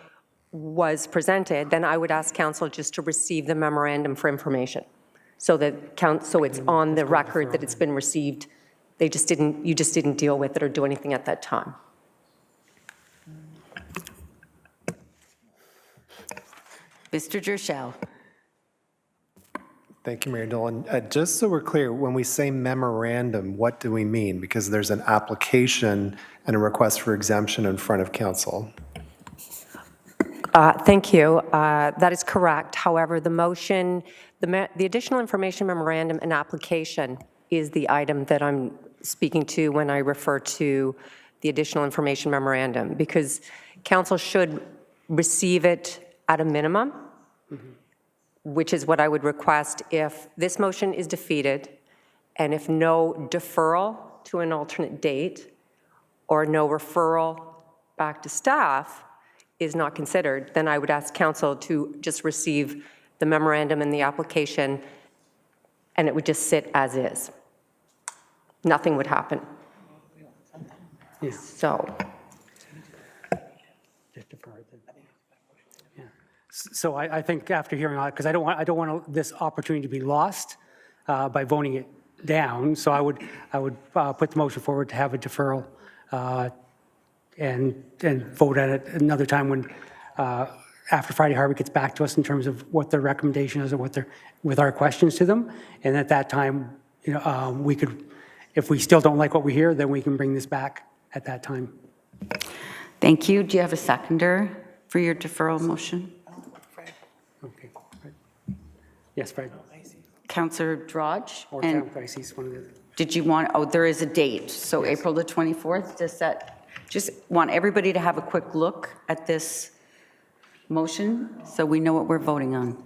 was presented, then I would ask Council just to receive the memorandum for information, so that so it's on the record that it's been received. You just didn't deal with it or do anything at that time. Mr. Gershow. Thank you, Mayor Dolan. Just so we're clear, when we say memorandum, what do we mean? Because there's an application and a request for exemption in front of council. Thank you. That is correct. However, the motion, the additional information memorandum and application is the item that I'm speaking to when I refer to the additional information memorandum, because council should receive it at a minimum, which is what I would request if this motion is defeated and if no deferral to an alternate date or no referral back to staff is not considered, then I would ask council to just receive the memorandum and the application, and it would just sit as is. Nothing would happen. Yeah. So. So I think after hearing all that, because I don't want this opportunity to be lost by voting it down. So I would put the motion forward to have a deferral and vote at it another time when after Friday Harbor gets back to us in terms of what their recommendation is or what with our questions to them. And at that time, we could, if we still don't like what we hear, then we can bring this back at that time. Thank you. Do you have a seconder for your deferral motion? Okay. Yes, Fred. Councillor Drodge? Or Town Crises, one of the other. Did you want, there is a date, so yes. April the 24th, does that, just want everybody to have a quick look at this motion so we know what we're voting on.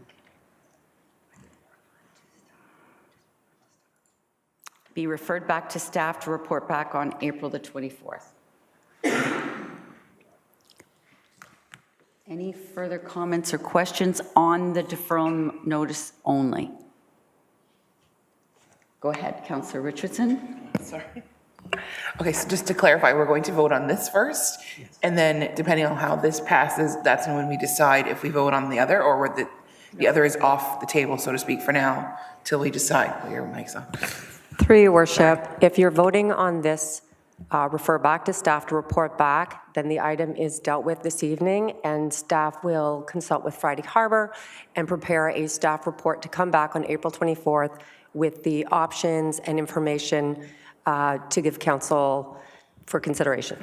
Be referred back to staff to report back on April the 24th. Any further comments or questions on the deferral notice only? Go ahead, Councillor Richardson. Sorry. Okay, so just to clarify, we're going to vote on this first, and then depending on how this passes, that's when we decide if we vote on the other, or The other is off the table, so to speak, for now, till we decide. Put your mics on. Through your worship, if you're voting on this, refer back to staff to report back, then the item is dealt with this evening, and staff will consult with Friday Harbor and prepare a staff report to come back on April 24th with the options and information to give council for consideration.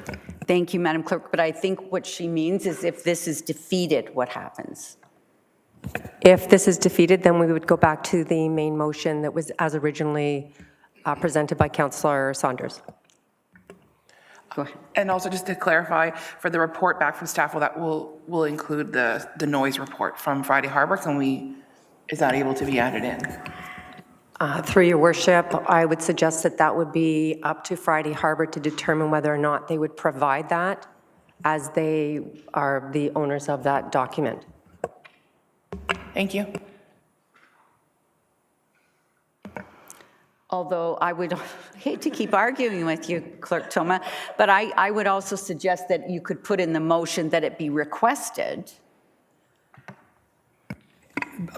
Thank you, Madam Clerk, but I think what she means is if this is defeated, what happens? If this is defeated, then we would go back to the main motion that was as originally presented by Councillor Saunders. Go ahead. And also just to clarify, for the report back from staff, that will include the noise report from Friday Harbor. Is that able to be added in? Through your worship, I would suggest that that would be up to Friday Harbor to determine whether or not they would provide that, as they are the owners of that document. Thank you. Although I would hate to keep arguing with you, Clerk Toma, but I would also suggest that you could put in the motion that it be requested.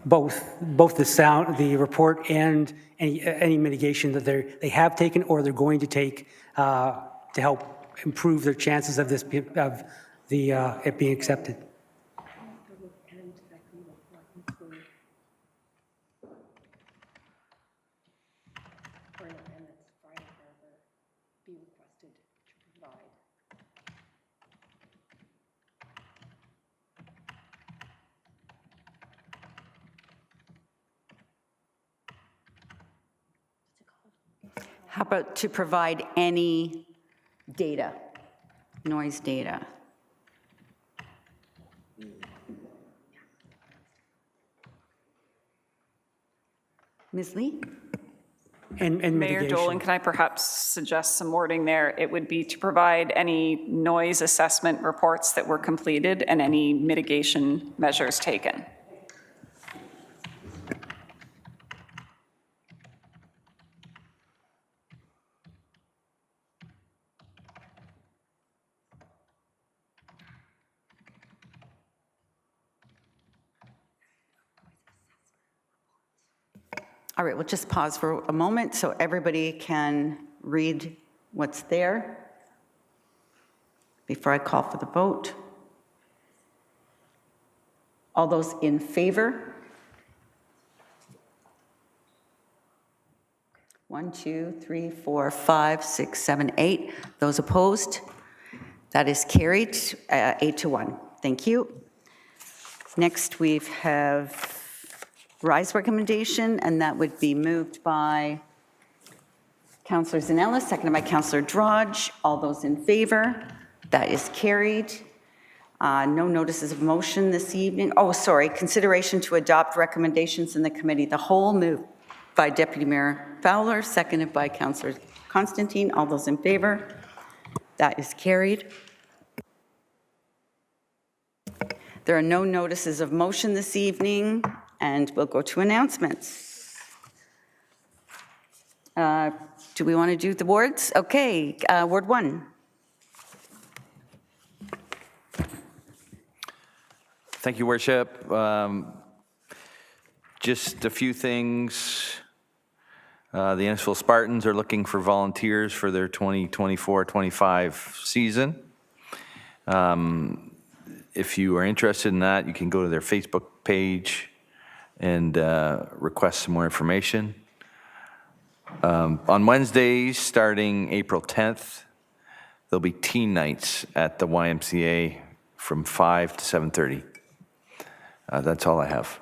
Both the report and any mitigation that they have taken or they're going to take to help improve their chances of it being accepted. How about to provide any data, noise data? Ms. Lee? And Mayor mitigation. Dolan, can I perhaps suggest some wording there? It would be to provide any noise assessment reports that were completed and any mitigation measures taken. All right, we'll just pause for a moment so everybody can read what's there before I call for the vote. All those in favor? 1, 2, 3, 4, 5, 6, 7, 8. Those opposed? That is carried 8-1. Thank you. Next, we have rise recommendation, and that would be moved by Councillor Zanella, seconded by Councillor Drodge. All those in favor? That is carried. No notices of motion this evening. Oh, sorry, consideration to adopt recommendations in the committee. The whole moved by Deputy Mayor Fowler, seconded by Councillor Constantine. All those in favor? That is carried. There are no notices of motion this evening, and we'll go to announcements. Do we want to do the wards? Okay, Ward 1. Thank you, Worship. Just a few things. The Innisfil Spartans are looking for volunteers for their 2024-25 season. If you are interested in that, you can go to their Facebook page and request some more information. On Wednesdays, starting April 10th, there'll be teen nights at the YMCA from 5 to 7:30. That's all I have.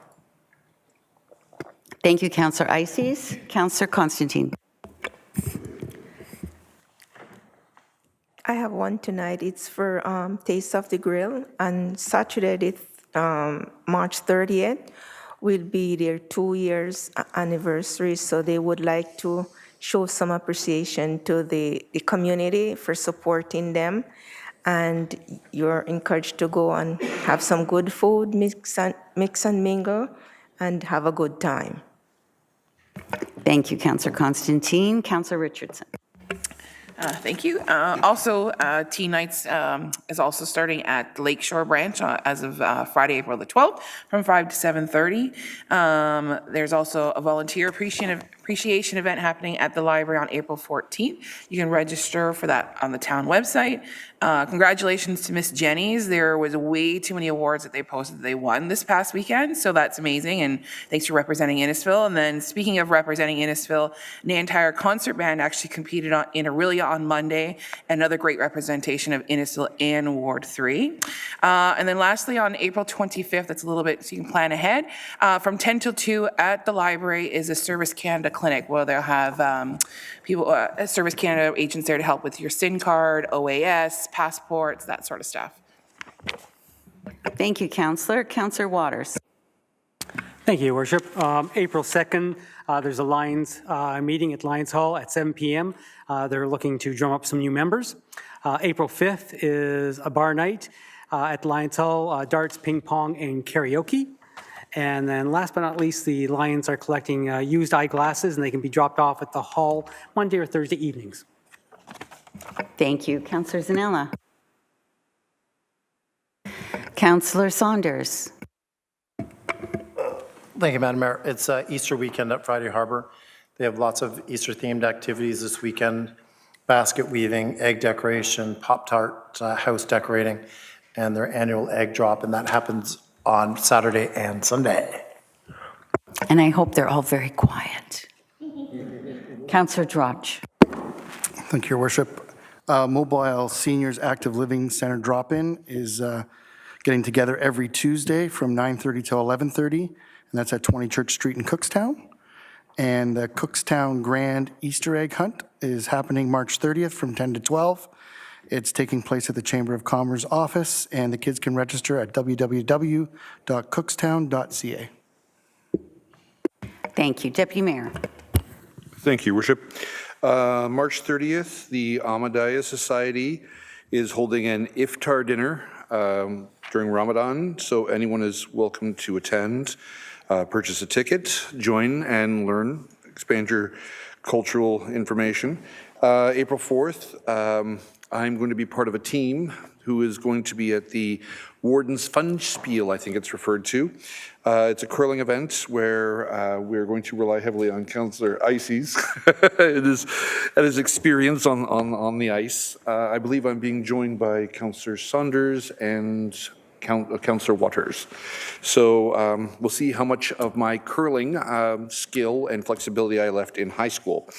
Thank you, Councillor Ices. Councillor Constantine. I have one tonight. It's for Taste of the Grill. On Saturday, March 30th, will be their 2 years anniversary, so they would like to show some appreciation to the community for supporting them. And you're encouraged to go and have some good food, mix and mingle, and have a good time. Thank you, Councillor Constantine. Councillor Richardson. Thank you. Also, Teen Nights is also starting at the Lakeshore Branch as of Friday, April the 12th, from 5 to 7:30. There's also a volunteer appreciation event happening at the library on April 14th. You can register for that on the town website. Congratulations to Miss Jenny's. There was way too many awards that they posted that they won this past weekend, so that's amazing, and thanks for representing Innisfil. And then speaking of representing Innisfil, the entire concert band actually competed in Aurelia on Monday. Another great representation of Innisfil and Ward 3. And then lastly, on April 25th, that's a little bit so you can plan ahead, from 10 till 2 at the library is a Service Canada clinic where they'll have Service Canada agents there to help with your SIN card, OAS, passports, that sort of stuff. Thank you, Councillor. Councillor Waters. Thank you, Your Worship. April 2nd, there's a Lions meeting at Lions Hall at 7 p.m. They're looking to drum up some new members. April 5th is a bar night at Lions Hall, darts, ping pong, and karaoke. And then last but not least, the Lions are collecting used eyeglasses, and they can be dropped off at the hall Monday or Thursday evenings. Thank you. Councillor Zanella. Councillor Saunders. Thank you, Madam Mayor. It's Easter weekend at Friday Harbor. They have lots of Easter-themed activities this weekend: basket weaving, egg decoration, Pop-Tart, house decorating, and their annual egg drop, and that happens on Saturday and Sunday. And I hope they're all very quiet. Councillor Drotch. Thank you, Your Worship. Mobile Seniors Active Living Center drop-in is getting together every Tuesday from 9:30 till 11:30, and that's at 20 Church Street in Cookstown. And the Cookstown Grand Easter Egg Hunt is happening March 30th from 10 to 12. It's taking place at the Chamber of Commerce office, and the kids can register at www.cookstown.ca. Thank you. Deputy Mayor. Thank you, Worship. March 30th, the Ahmadiyya Society is holding an iftar dinner during Ramadan, so anyone is welcome to attend, purchase a ticket, join and learn, expand your cultural information. April 4th, I'm going to be part of a team who is going to be at the Warden's Fun Spiel, I think it's referred to. It's a curling event where we're going to rely heavily on Councillor Icy's and his experience on the ice. I believe I'm being joined by Councillor Saunders and Councillor Waters. So we'll see how much of my curling skill and flexibility I left in high school.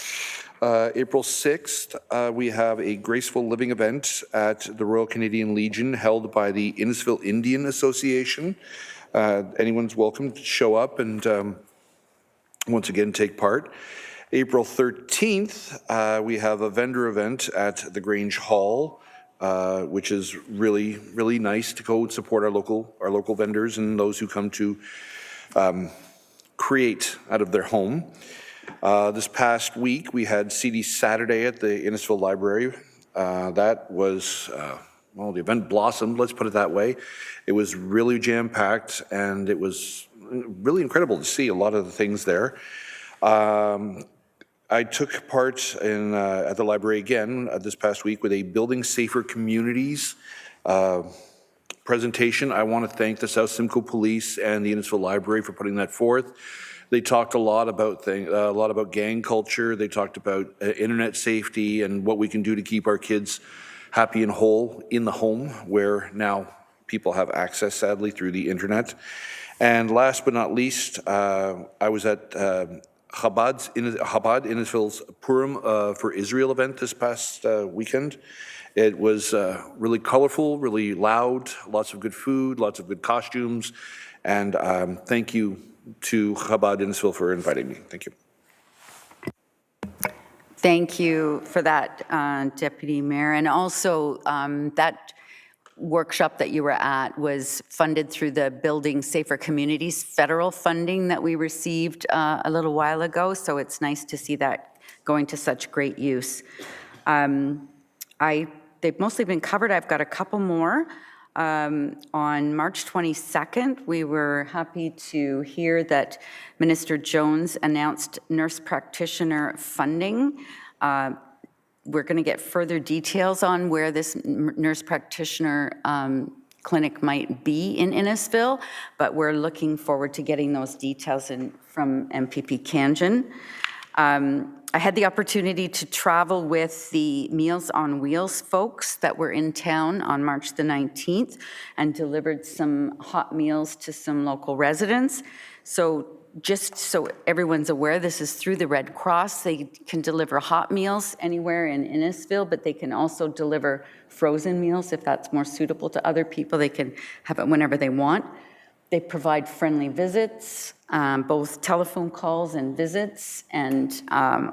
April 6th, we have a Graceful Living event at the Royal Canadian Legion held by the Innisfil Indian Association. Anyone's welcome to show up and once again take part. April 13th, we have a vendor event at the Grange Hall, which is really, really nice to go and support our local vendors and those who come to create out of their home. This past week, we had CD Saturday at the Innisfil Library. That was, well, the event blossomed, let's put it that way. It was really jam-packed, and it was really incredible to see a lot of the things there. I took part in at the library again this past week with a Building Safer Communities presentation. I want to thank the South Simcoe Police and the Innisfil Library for putting that forth. They talked a lot about gang culture. They talked about internet safety and what we can do to keep our kids happy and whole in the home, where now people have access, sadly, through the internet. And last but not least, I was at Chabad Innisfil's Purim for Israel event this past weekend. It was really colorful, really loud, lots of good food, lots of good costumes, and thank you to Chabad Innisfil for inviting me. Thank you. Thank you for that, Deputy Mayor. And also, that workshop that you were at was funded through the Building Safer Communities federal funding that we received a little while ago. So it's nice to see that going to such great use. They've mostly been covered. I've got a couple more. On March 22nd, we were happy to hear that Minister Jones announced nurse practitioner funding we're going to get further details on where this nurse practitioner clinic might be in Innisfil, but we're looking forward to getting those details from MPP Kanjan. I had the opportunity to travel with the Meals on Wheels folks that were in town on March the 19th and delivered some hot meals to some local residents. So just so everyone's aware, this is through the Red Cross. They can deliver hot meals anywhere in Innisfil, but they can also deliver frozen meals if that's more suitable to other people. They can have it whenever they want. They provide friendly visits, both telephone calls and visits, and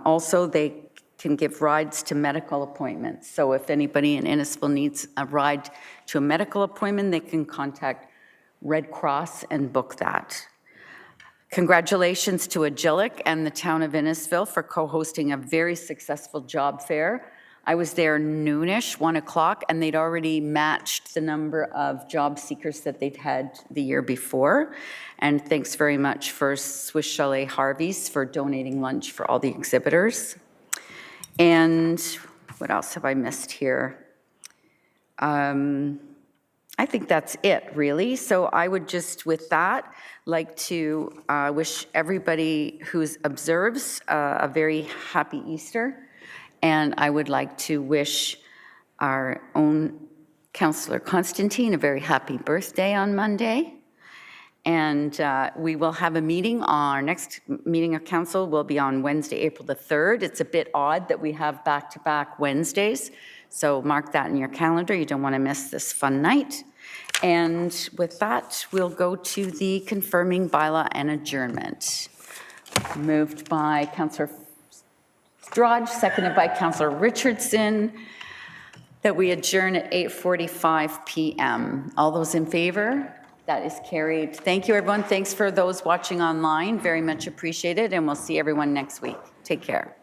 also they can give rides to medical appointments. So if anybody in Innisfil needs a ride to a medical appointment, they can contact Red Cross and book that. Congratulations to Agilic and the town of Innisfil for co-hosting a very successful job fair. I was there noonish, 1 o'clock, and they'd already matched the number of job seekers that they'd had the year before. And thanks very much for Swiss Chalet Harvey's for donating lunch for all the exhibitors. And what else have I missed here? I think that's it, really. So I would just, with that, like to wish everybody who observes a very happy Easter. And I would like to wish our own Councillor Constantine a very happy birthday on Monday. And we will have a meeting. Our next meeting of council will be on Wednesday, April the 3rd. It's a bit odd that we have back-to-back Wednesdays. So mark that in your calendar. You don't want to miss this fun night. And with that, we'll go to the confirming bylaw and adjournment. Moved by Councillor Strachan, seconded by Councillor Richardson, that we adjourn at 8:45 p.m. All those in favor? That is carried. Thank you, everyone. Thanks for those watching online. Very much appreciated, and we'll see everyone next week. Take care.